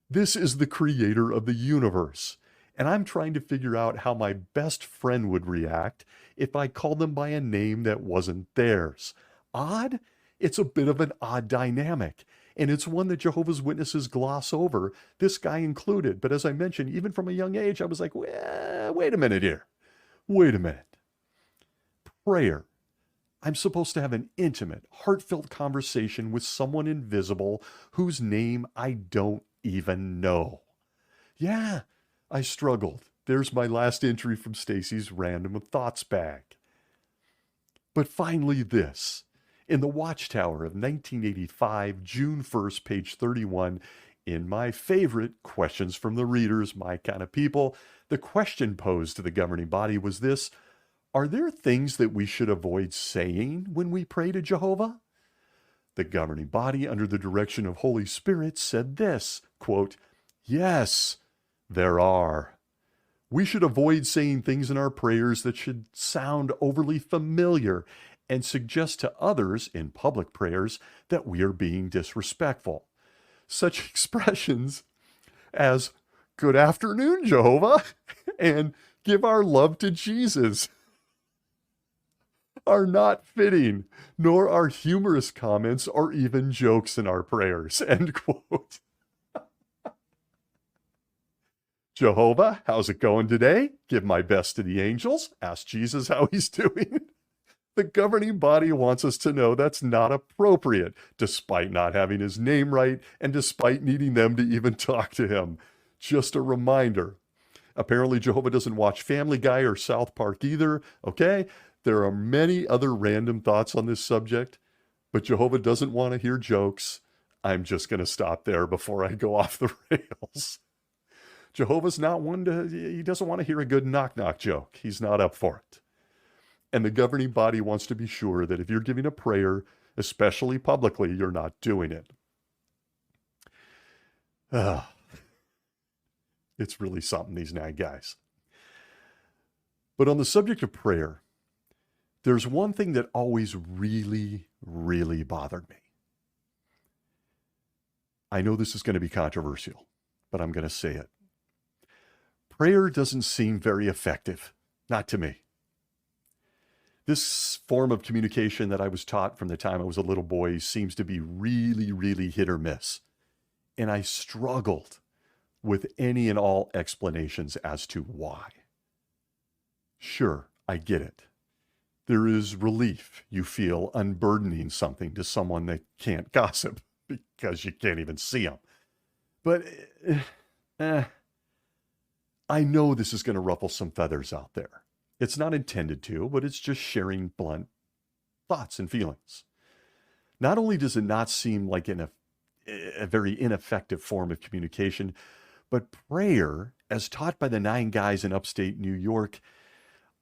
This is the creator of the universe, and I'm trying to figure out how my best friend would react if I called them by a name that wasn't theirs. Odd? It's a bit of an odd dynamic, and it's one that Jehovah's Witnesses gloss over, this guy included. But as I mentioned, even from a young age, I was like, well, wait a minute here. Wait a minute. Prayer. I'm supposed to have an intimate, heartfelt conversation with someone invisible whose name I don't even know. Yeah, I struggled. There's my last entry from Stacy's Random Thoughts bag. But finally this. In the Watchtower of 1985, June 1st, page 31, in my favorite Questions from the Readers, My Kind of People, the question posed to the governing body was this: are there things that we should avoid saying when we pray to Jehovah? The governing body, under the direction of Holy Spirit, said this, quote, yes, there are. We should avoid saying things in our prayers that should sound overly familiar and suggest to others in public prayers that we are being disrespectful. Such expressions as, good afternoon, Jehovah, and give our love to Jesus are not fitting, nor are humorous comments or even jokes in our prayers, end quote. Jehovah, how's it going today? Give my best to the angels. Ask Jesus how he's doing. The governing body wants us to know that's not appropriate, despite not having his name right and despite needing them to even talk to him. Just a reminder. Apparently, Jehovah doesn't watch Family Guy or South Park either, okay? There are many other random thoughts on this subject, but Jehovah doesn't want to hear jokes. I'm just going to stop there before I go off the rails. Jehovah's not one to, he doesn't want to hear a good knock-knock joke. He's not up for it. And the governing body wants to be sure that if you're giving a prayer, especially publicly, you're not doing it. It's really something, these 9 guys. But on the subject of prayer, there's one thing that always really, really bothered me. I know this is going to be controversial, but I'm going to say it. Prayer doesn't seem very effective, not to me. This form of communication that I was taught from the time I was a little boy seems to be really, really hit or miss. And I struggled with any and all explanations as to why. Sure, I get it. There is relief you feel unburdening something to someone that can't gossip because you can't even see them. But I know this is going to ruffle some feathers out there. It's not intended to, but it's just sharing blunt thoughts and feelings. Not only does it not seem like a very ineffective form of communication, but prayer, as taught by the 9 guys in upstate New York,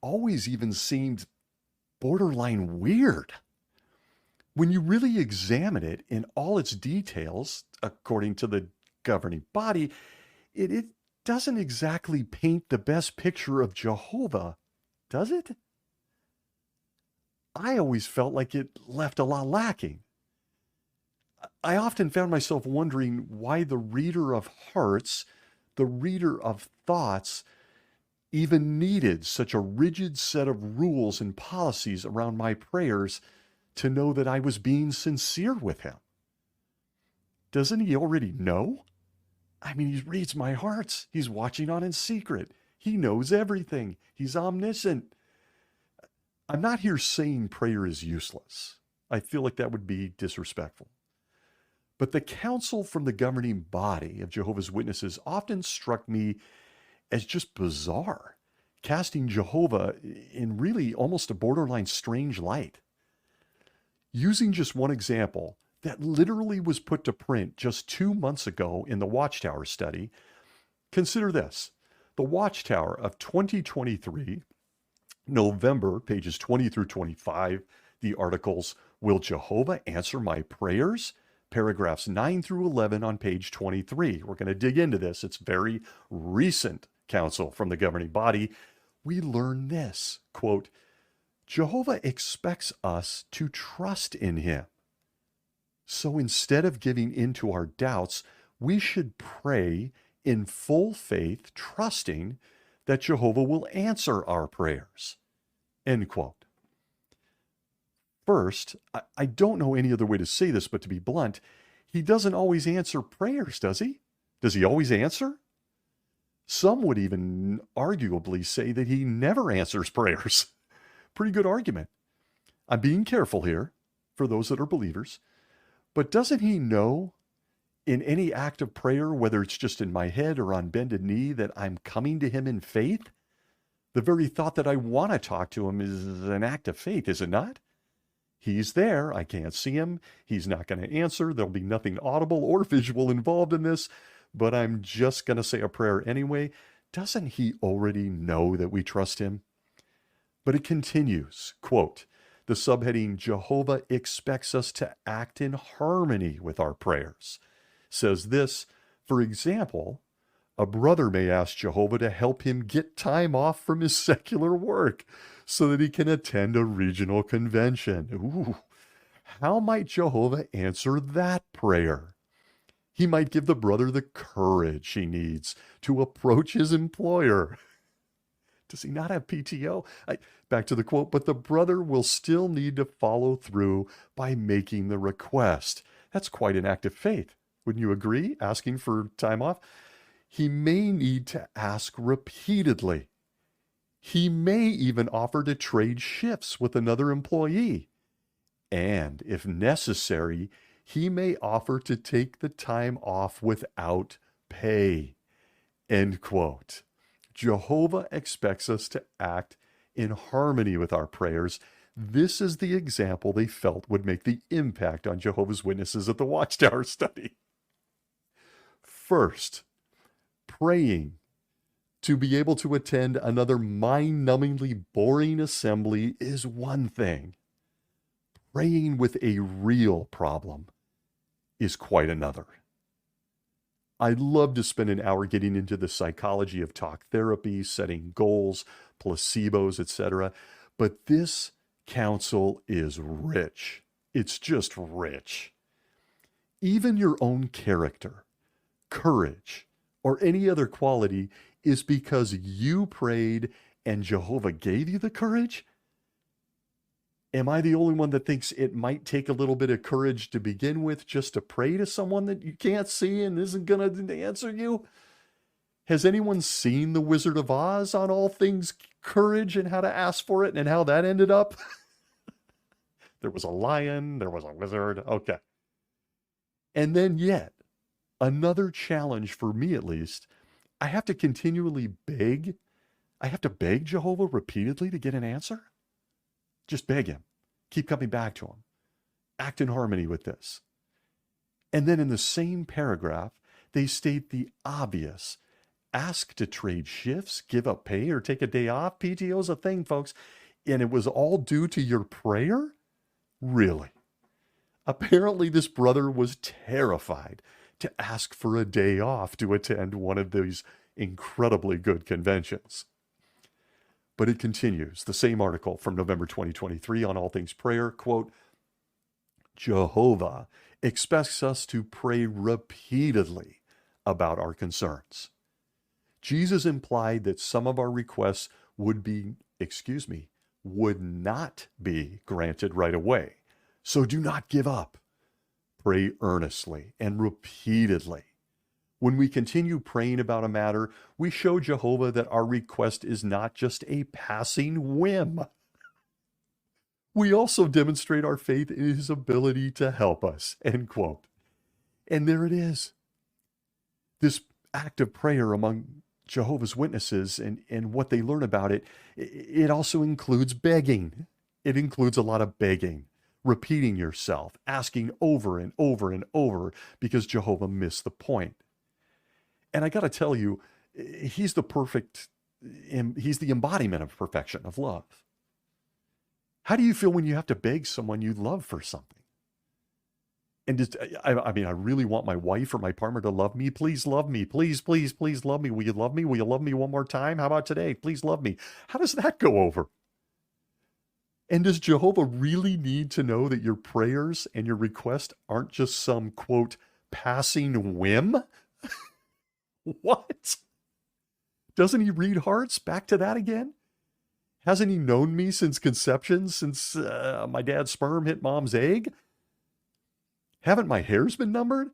always even seemed borderline weird. When you really examine it in all its details, according to the governing body, it doesn't exactly paint the best picture of Jehovah, does it? I always felt like it left a lot lacking. I often found myself wondering why the reader of hearts, the reader of thoughts, even needed such a rigid set of rules and policies around my prayers to know that I was being sincere with him. Doesn't he already know? I mean, he reads my hearts. He's watching on in secret. He knows everything. He's omniscient. I'm not here saying prayer is useless. I feel like that would be disrespectful. But the counsel from the governing body of Jehovah's Witnesses often struck me as just bizarre, casting Jehovah in really almost a borderline strange light. Using just one example that literally was put to print just 2 months ago in the Watchtower study, consider this. The Watchtower of 2023, November, pages 20 through 25, the articles, Will Jehovah Answer My Prayers? Paragraphs 9 through 11 on page 23. We're going to dig into this. It's very recent counsel from the governing body. We learn this, quote, Jehovah expects us to trust in him. So instead of giving in to our doubts, we should pray in full faith, trusting that Jehovah will answer our prayers. End quote. First, I don't know any other way to say this, but to be blunt, he doesn't always answer prayers, does he? Does he always answer? Some would even arguably say that he never answers prayers. Pretty good argument. I'm being careful here for those that are believers, but doesn't he know in any act of prayer, whether it's just in my head or on bended knee, that I'm coming to him in faith? The very thought that I want to talk to him is an act of faith, is it not? He's there. I can't see him. He's not going to answer. There'll be nothing audible or visual involved in this, but I'm just going to say a prayer anyway. Doesn't he already know that we trust him? But it continues, quote, the subheading, Jehovah expects us to act in harmony with our prayers, says this, for example, a brother may ask Jehovah to help him get time off from his secular work so that he can attend a regional convention. Ooh, how might Jehovah answer that prayer? He might give the brother the courage he needs to approach his employer. Does he not have PTO? Back to the quote, but the brother will still need to follow through by making the request. That's quite an act of faith. Wouldn't you agree? Asking for time off? He may need to ask repeatedly. He may even offer to trade shifts with another employee. And if necessary, he may offer to take the time off without pay. End quote. Jehovah expects us to act in harmony with our prayers. This is the example they felt would make the impact on Jehovah's Witnesses at the Watchtower study. First, praying to be able to attend another mind-numbingly boring assembly is one thing. Praying with a real problem is quite another. I'd love to spend an hour getting into the psychology of talk therapy, setting goals, placebos, etc. But this counsel is rich. It's just rich. Even your own character, courage, or any other quality is because you prayed and Jehovah gave you the courage? Am I the only one that thinks it might take a little bit of courage to begin with just to pray to someone that you can't see and isn't going to answer you? Has anyone seen The Wizard of Oz on all things courage and how to ask for it and how that ended up? There was a lion, there was a wizard. Okay. And then yet, another challenge for me at least, I have to continually beg. I have to beg Jehovah repeatedly to get an answer. Just beg him. Keep coming back to him. Act in harmony with this. And then in the same paragraph, they state the obvious. Ask to trade shifts, give up pay, or take a day off. PTO's a thing, folks. And it was all due to your prayer? Really? Apparently, this brother was terrified to ask for a day off to attend one of these incredibly good conventions. But it continues, the same article from November 2023 on All Things Prayer, quote, Jehovah expects us to pray repeatedly about our concerns. Jesus implied that some of our requests would not be granted right away. So do not give up. Pray earnestly and repeatedly. When we continue praying about a matter, we show Jehovah that our request is not just a passing whim. We also demonstrate our faith in his ability to help us, end quote. And there it is. This act of prayer among Jehovah's Witnesses and what they learn about it, it also includes begging. It includes a lot of begging, repeating yourself, asking over and over and over because Jehovah missed the point. And I got to tell you, he's the embodiment of perfection, of love. How do you feel when you have to beg someone you love for something? And just, I really want my wife or my partner to love me. Please love me. Please, please, please love me. Will you love me? Will you love me one more time? How about today? Please love me. How does that go over? And does Jehovah really need to know that your prayers and your requests aren't just some, quote, passing whim? What? Doesn't he read hearts? Back to that again? Hasn't he known me since conception, since my dad's sperm hit mom's egg? Haven't my hairs been numbered?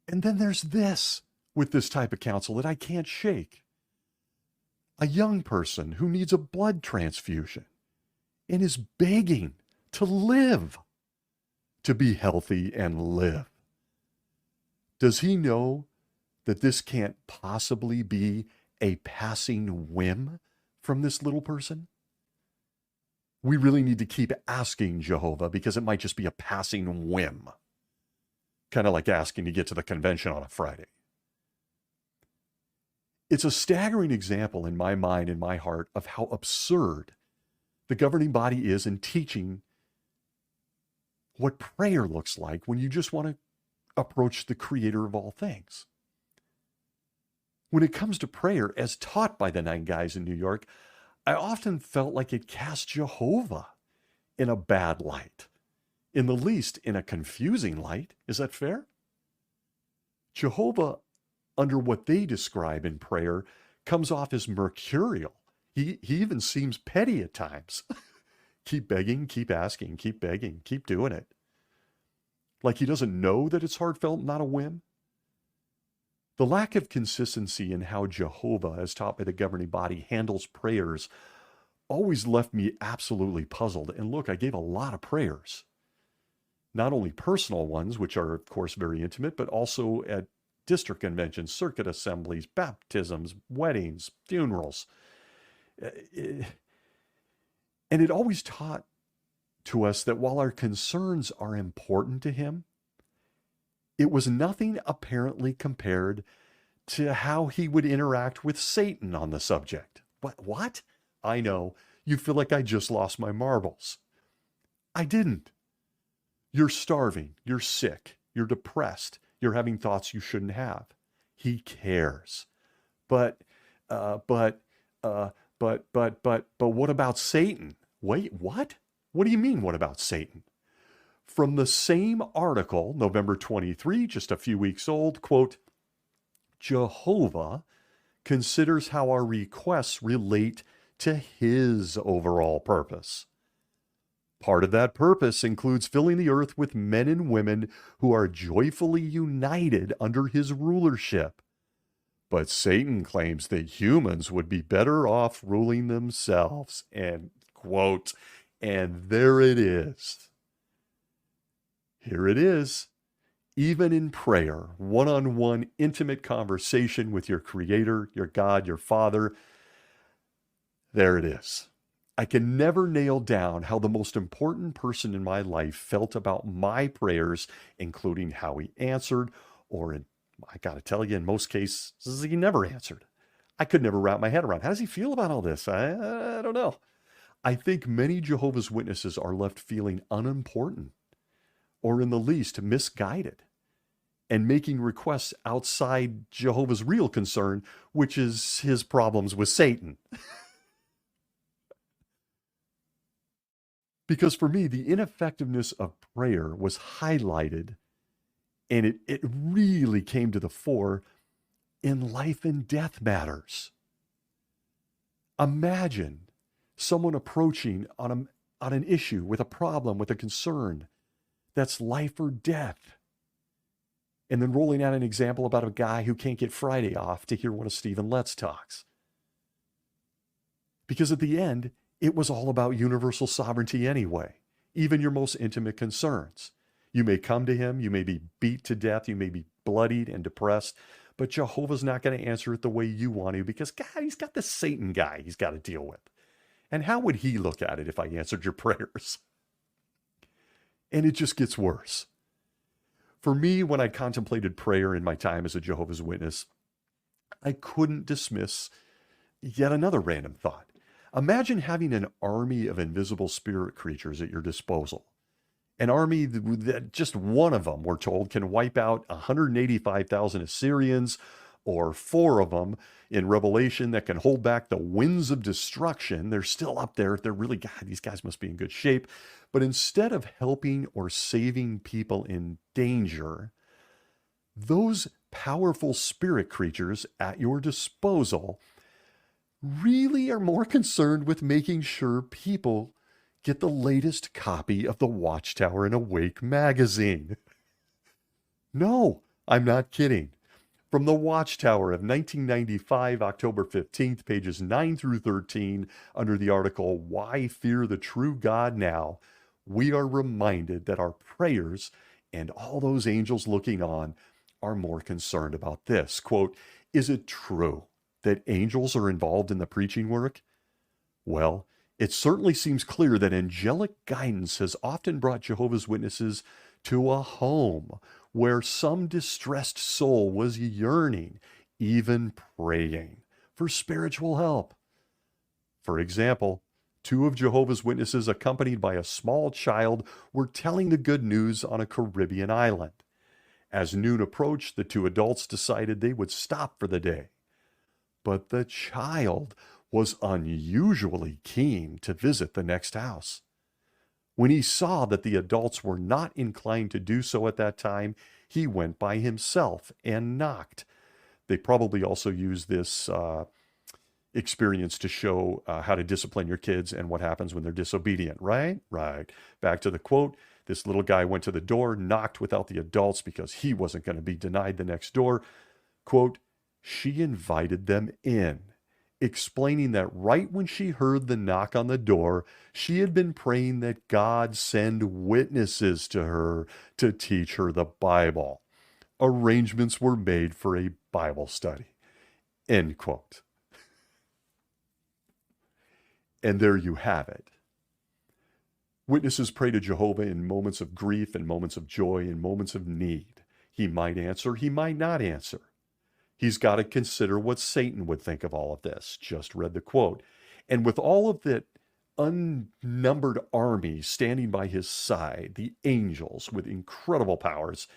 And then there's this with this type of counsel that I can't shake. A young person who needs a blood transfusion and is begging to live, to be healthy and live. Does he know that this can't possibly be a passing whim from this little person? We really need to keep asking Jehovah because it might just be a passing whim. Kind of like asking to get to the convention on a Friday. It's a staggering example in my mind, in my heart, of how absurd the governing body is in teaching what prayer looks like when you just want to approach the creator of all things. When it comes to prayer, as taught by the 9 guys in New York, I often felt like it cast Jehovah in a bad light, in the least in a confusing light. Is that fair? Jehovah, under what they describe in prayer, comes off as mercurial. He even seems petty at times. Keep begging, keep asking, keep begging, keep doing it. Like he doesn't know that it's heartfelt, not a whim. The lack of consistency in how Jehovah, as taught by the governing body, handles prayers always left me absolutely puzzled. And look, I gave a lot of prayers. Not only personal ones, which are, of course, very intimate, but also at district conventions, circuit assemblies, baptisms, weddings, funerals. And it always taught to us that while our concerns are important to him, it was nothing apparently compared to how he would interact with Satan on the subject. What? I know. You feel like I just lost my marbles. I didn't. You're starving. You're sick. You're depressed. You're having thoughts you shouldn't have. He cares. But what about Satan? Wait, what? What do you mean, what about Satan? From the same article, November 23, just a few weeks old, quote, Jehovah considers how our requests relate to his overall purpose. Part of that purpose includes filling the earth with men and women who are joyfully united under his rulership. But Satan claims that humans would be better off ruling themselves, end quote. And there it is. Here it is. Even in prayer, one-on-one intimate conversation with your Creator, your God, your Father, there it is. I can never nail down how the most important person in my life felt about my prayers, including how he answered, or I got to tell you, in most cases, he never answered. I could never wrap my head around. How does he feel about all this? I don't know. I think many Jehovah's Witnesses are left feeling unimportant, or in the least misguided. and making requests outside Jehovah's real concern, which is his problems with Satan. Because for me, the ineffectiveness of prayer was highlighted, and it really came to the fore in life and death matters. Imagine someone approaching on an issue with a problem, with a concern that's life or death, and then rolling out an example about a guy who can't get Friday off to hear one of Stephen Lett's talks. Because at the end, it was all about universal sovereignty anyway, even your most intimate concerns. You may come to him, you may be beat to death, you may be bloodied and depressed, but Jehovah's not going to answer it the way you want to because, God, he's got this Satan guy he's got to deal with. And how would he look at it if I answered your prayers? And it just gets worse. For me, when I contemplated prayer in my time as a Jehovah's Witness, I couldn't dismiss yet another random thought. Imagine having an army of invisible spirit creatures at your disposal. An army that just one of them, we're told, can wipe out 185,000 Assyrians, or 4 of them in Revelation that can hold back the winds of destruction. They're still up there. They're really, God, these guys must be in good shape. But instead of helping or saving people in danger, those powerful spirit creatures at your disposal really are more concerned with making sure people get the latest copy of the Watchtower and Awake magazine. No, I'm not kidding. From the Watchtower of 1995, October 15th, pages 9 through 13, under the article, Why Fear the True God Now, we are reminded that our prayers and all those angels looking on are more concerned about this. Quote, is it true that angels are involved in the preaching work? Well, it certainly seems clear that angelic guidance has often brought Jehovah's Witnesses to a home where some distressed soul was yearning, even praying for spiritual help. For example, 2 of Jehovah's Witnesses, accompanied by a small child, were telling the good news on a Caribbean island. As noon approached, the 2 adults decided they would stop for the day. But the child was unusually keen to visit the next house. When he saw that the adults were not inclined to do so at that time, he went by himself and knocked. They probably also used this experience to show how to discipline your kids and what happens when they're disobedient, right? Right. Back to the quote. This little guy went to the door, knocked without the adults because he wasn't going to be denied the next door. Quote, she invited them in, explaining that right when she heard the knock on the door, she had been praying that God send witnesses to her to teach her the Bible. Arrangements were made for a Bible study. End quote. And there you have it. Witnesses pray to Jehovah in moments of grief and moments of joy and moments of need. He might answer, he might not answer. He's got to consider what Satan would think of all of this. Just read the quote. And with all of that unnumbered army standing by his side, the angels with incredible powers,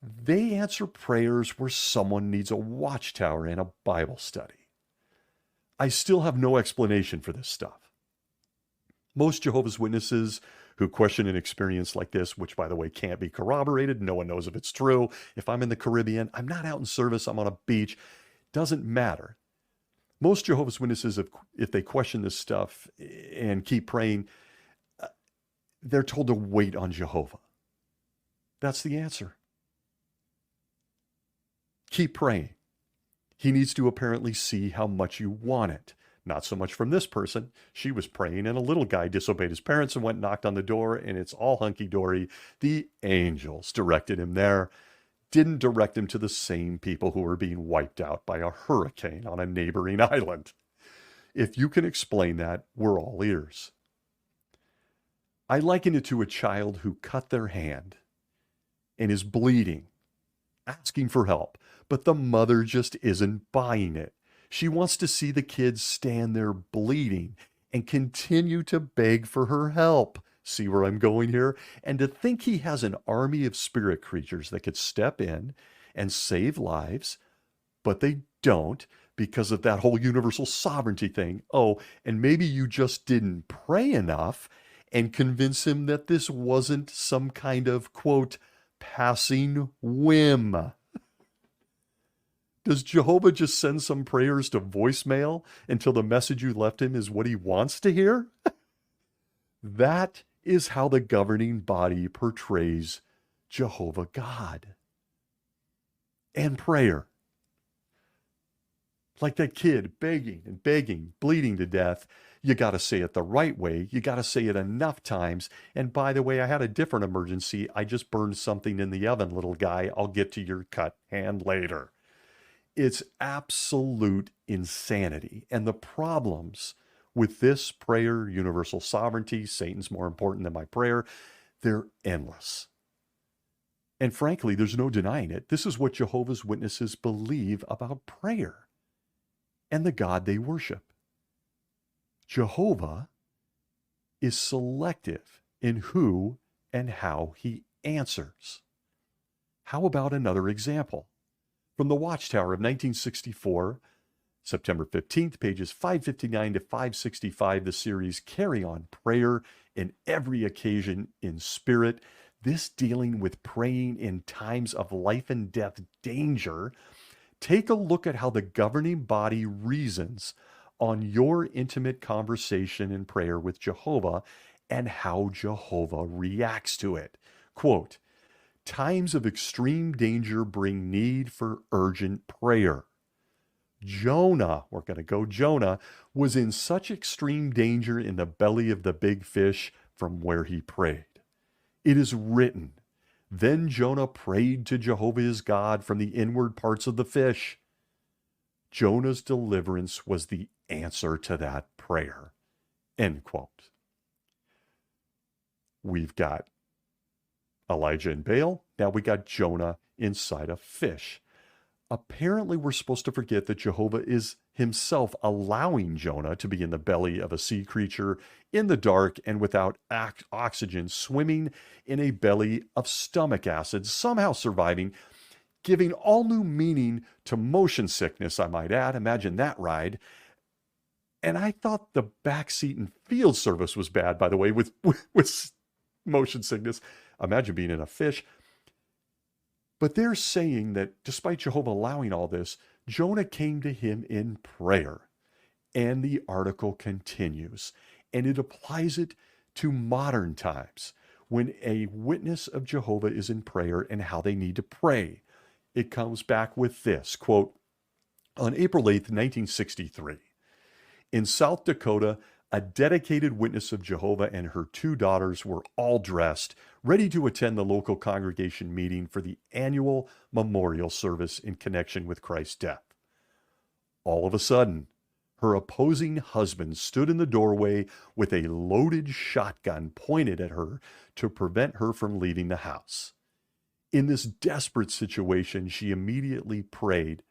they answer prayers where someone needs a watchtower and a Bible study. I still have no explanation for this stuff. Most Jehovah's Witnesses who question an experience like this, which, by the way, can't be corroborated. No one knows if it's true. If I'm in the Caribbean, I'm not out in service, I'm on a beach. Doesn't matter. Most Jehovah's Witnesses, if they question this stuff and keep praying, they're told to wait on Jehovah. That's the answer. Keep praying. He needs to apparently see how much you want it. Not so much from this person. She was praying and a little guy disobeyed his parents and went and knocked on the door and it's all hunky-dory. The angels directed him there. Didn't direct him to the same people who were being wiped out by a hurricane on a neighboring island. If you can explain that, we're all ears. I liken it to a child who cut their hand and is bleeding, asking for help, but the mother just isn't buying it. She wants to see the kids stand there bleeding and continue to beg for her help. See where I'm going here? And to think he has an army of spirit creatures that could step in and save lives, but they don't because of that whole universal sovereignty thing. Oh, and maybe you just didn't pray enough and convince him that this wasn't some kind of, quote, passing whim. Does Jehovah just send some prayers to voicemail until the message you left him is what he wants to hear? That is how the governing body portrays Jehovah God. And prayer. Like that kid begging and begging, bleeding to death. You got to say it the right way. You got to say it enough times. And by the way, I had a different emergency. I just burned something in the oven, little guy. I'll get to your cut hand later. It's absolute insanity. And the problems with this prayer, universal sovereignty, Satan's more important than my prayer, they're endless. And frankly, there's no denying it. This is what Jehovah's Witnesses believe about prayer and the God they worship. Jehovah is selective in who and how he answers. How about another example? From the Watchtower of 1964, September 15th, pages 559 to 565, the series Carry On Prayer in Every Occasion in Spirit. This dealing with praying in times of life and death danger. Take a look at how the governing body reasons on your intimate conversation in prayer with Jehovah and how Jehovah reacts to it. Quote, times of extreme danger bring need for urgent prayer. Jonah, we're going to go Jonah, was in such extreme danger in the belly of the big fish from where he prayed. It is written, then Jonah prayed to Jehovah his God from the inward parts of the fish. Jonah's deliverance was the answer to that prayer. End quote. We've got Elijah and Baal. Now we got Jonah inside a fish. Apparently, we're supposed to forget that Jehovah is himself allowing Jonah to be in the belly of a sea creature in the dark and without oxygen, swimming in a belly of stomach acid, somehow surviving, giving all new meaning to motion sickness, I might add. Imagine that ride. And I thought the backseat in field service was bad, by the way, with motion sickness. Imagine being in a fish. But they're saying that despite Jehovah allowing all this, Jonah came to him in prayer. And the article continues, and it applies it to modern times when a witness of Jehovah is in prayer and how they need to pray. It comes back with this, quote, on April 8th, 1963, in South Dakota, a dedicated witness of Jehovah and her two daughters were all dressed, ready to attend the local congregation meeting for the annual memorial service in connection with Christ's death. All of a sudden, her opposing husband stood in the doorway with a loaded shotgun pointed at her to prevent her from leaving the house. In this desperate situation, she immediately prayed,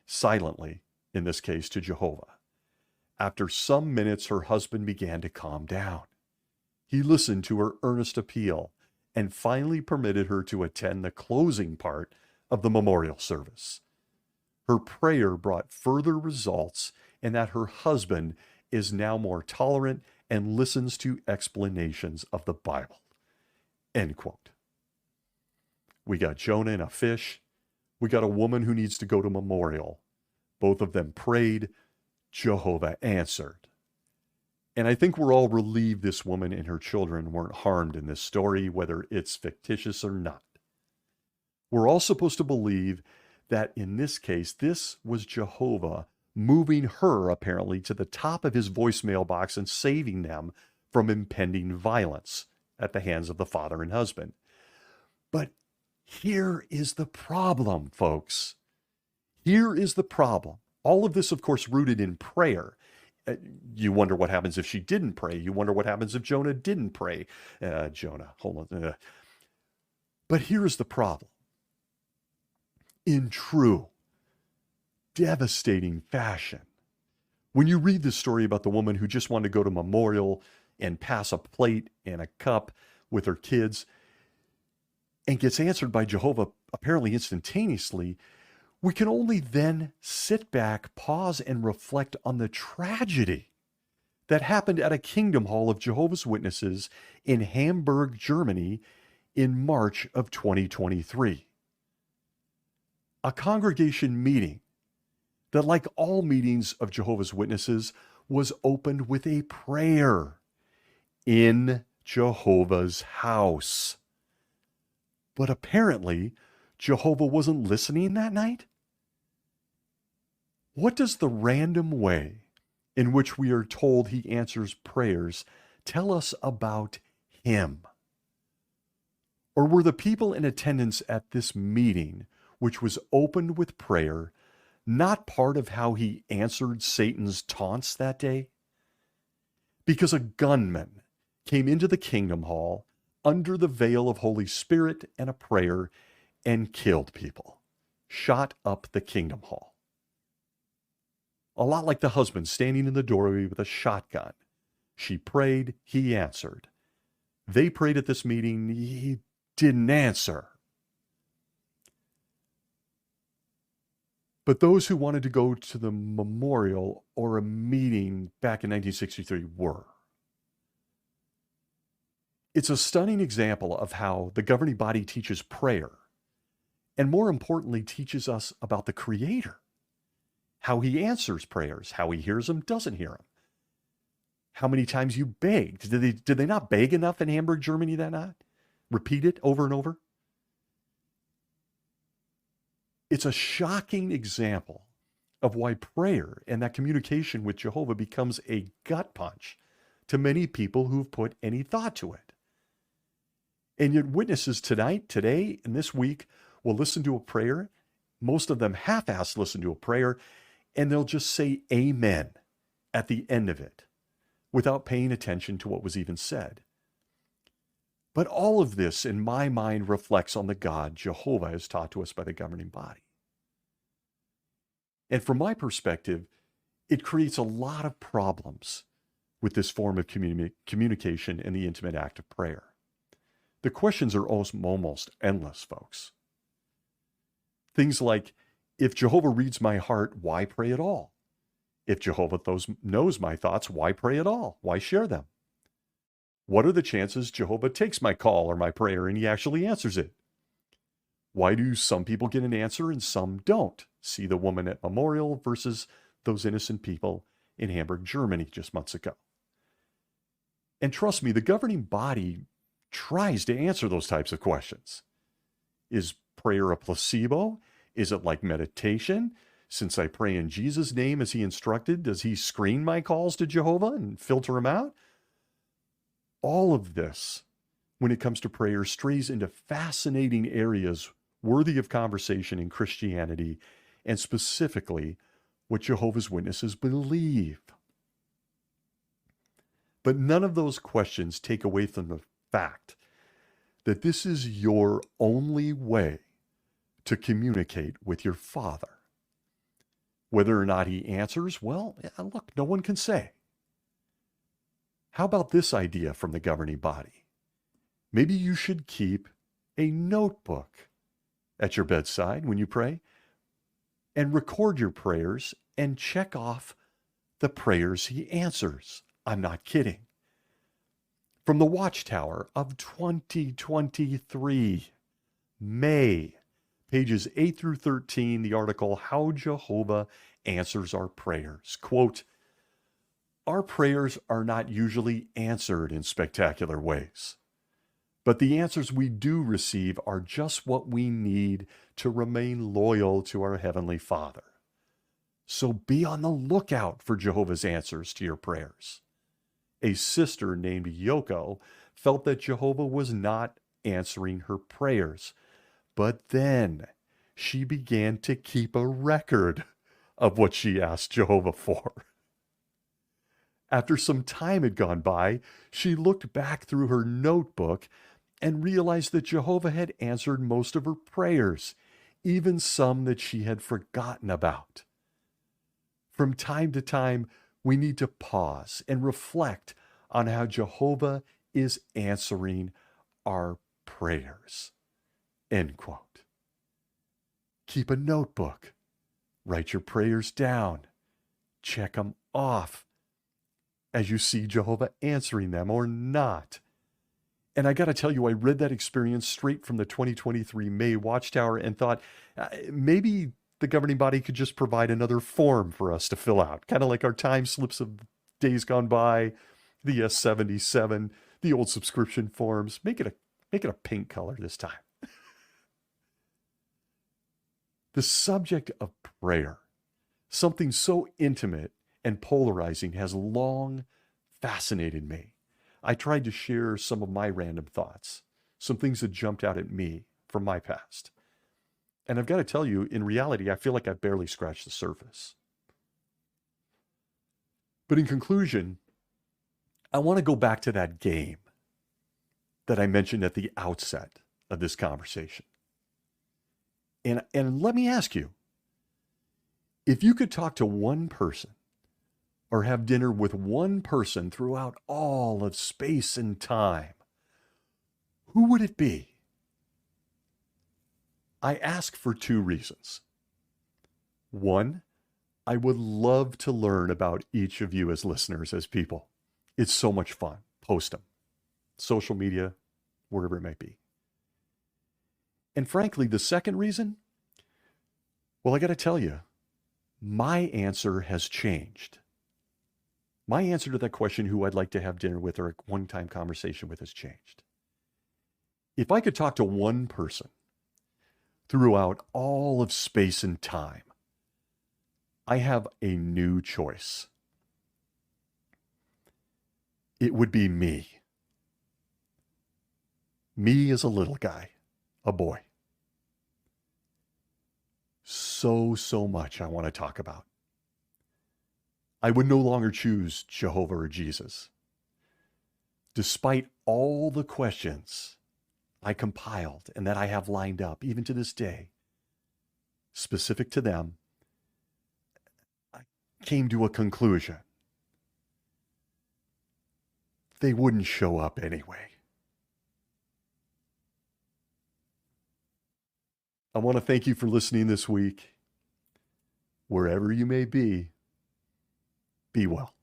silently, in this case, to Jehovah. After some minutes, her husband began to calm down. He listened to her earnest appeal and finally permitted her to attend the closing part of the memorial service. Her prayer brought further results in that her husband is now more tolerant and listens to explanations of the Bible. End quote. We got Jonah and a fish. We got a woman who needs to go to memorial. Both of them prayed. Jehovah answered. And I think we're all relieved this woman and her children weren't harmed in this story, whether it's fictitious or not. We're all supposed to believe that in this case, this was Jehovah moving her apparently to the top of his voicemail box and saving them from impending violence at the hands of the father and husband. But here is the problem, folks. Here is the problem. All of this, of course, rooted in prayer. You wonder what happens if she didn't pray. You wonder what happens if Jonah didn't pray. Jonah, hold on. But here's the problem. In true, devastating fashion, when you read this story about the woman who just wanted to go to memorial and pass a plate and a cup with her kids and gets answered by Jehovah apparently instantaneously, we can only then sit back, pause, and reflect on the tragedy that happened at a Kingdom Hall of Jehovah's Witnesses in Hamburg, Germany in March of 2023. A congregation meeting that, like all meetings of Jehovah's Witnesses, was opened with a prayer in Jehovah's house. But apparently, Jehovah wasn't listening that night. What does the random way in which we are told he answers prayers tell us about him? Or were the people in attendance at this meeting, which was opened with prayer, not part of how he answered Satan's taunts that day? Because a gunman came into the Kingdom Hall under the veil of Holy Spirit and a prayer and killed people, shot up the Kingdom Hall. A lot like the husband standing in the doorway with a shotgun. She prayed, he answered. They prayed at this meeting, he didn't answer. But those who wanted to go to the memorial or a meeting back in 1963 were. It's a stunning example of how the governing body teaches prayer, and more importantly, teaches us about the Creator, how he answers prayers, how he hears them, doesn't hear them, how many times you begged. Did they not beg enough in Hamburg, Germany that night? Repeat it over and over? It's a shocking example of why prayer and that communication with Jehovah becomes a gut punch to many people who've put any thought to it. And yet witnesses tonight, today, and this week will listen to a prayer. Most of them half-assed listen to a prayer, and they'll just say amen at the end of it without paying attention to what was even said. But all of this, in my mind, reflects on the God Jehovah has taught to us by the governing body. And from my perspective, it creates a lot of problems with this form of communication and the intimate act of prayer. The questions are almost endless, folks. Things like, if Jehovah reads my heart, why pray at all? If Jehovah knows my thoughts, why pray at all? Why share them? What are the chances Jehovah takes my call or my prayer and he actually answers it? Why do some people get an answer and some don't? See the woman at Memorial versus those innocent people in Hamburg, Germany just months ago. And trust me, the governing body tries to answer those types of questions. Is prayer a placebo? Is it like meditation? Since I pray in Jesus' name as he instructed, does he screen my calls to Jehovah and filter them out? All of this, when it comes to prayer, strays into fascinating areas worthy of conversation in Christianity, and specifically what Jehovah's Witnesses believe. But none of those questions take away from the fact that this is your only way to communicate with your Father. Whether or not he answers, well, look, no one can say. How about this idea from the governing body? Maybe you should keep a notebook at your bedside when you pray and record your prayers and check off the prayers he answers. I'm not kidding. From the Watchtower of 2023, May, pages 8 through 13, the article, How Jehovah Answers Our Prayers. Quote, our prayers are not usually answered in spectacular ways, but the answers we do receive are just what we need to remain loyal to our Heavenly Father. So be on the lookout for Jehovah's answers to your prayers. A sister named Yoko felt that Jehovah was not answering her prayers, but then she began to keep a record of what she asked Jehovah for. After some time had gone by, she looked back through her notebook and realized that Jehovah had answered most of her prayers, even some that she had forgotten about. From time to time, we need to pause and reflect on how Jehovah is answering our prayers. End quote. Keep a notebook. Write your prayers down. Check them off as you see Jehovah answering them or not. And I got to tell you, I read that experience straight from the 2023 May Watchtower and thought maybe the governing body could just provide another form for us to fill out, kind of like our time slips of days gone by, the S77, the old subscription forms. Make it a pink color this time. The subject of prayer, something so intimate and polarizing, has long fascinated me. I tried to share some of my random thoughts, some things that jumped out at me from my past. And I've got to tell you, in reality, I feel like I've barely scratched the surface. But in conclusion, I want to go back to that game that I mentioned at the outset of this conversation. And let me ask you, if you could talk to one person or have dinner with one person throughout all of space and time, who would it be? I ask for two reasons. One, I would love to learn about each of you as listeners, as people. It's so much fun. Post them. Social media, wherever it may be. And frankly, the second reason, well, I got to tell you, my answer has changed. My answer to that question, who I'd like to have dinner with or a one-time conversation with, has changed. If I could talk to one person throughout all of space and time, I have a new choice. It would be me. Me as a little guy, a boy. So much I want to talk about. I would no longer choose Jehovah or Jesus. Despite all the questions I compiled and that I have lined up, even to this day, specific to them, I came to a conclusion. They wouldn't show up anyway. I want to thank you for listening this week. Wherever you may be well.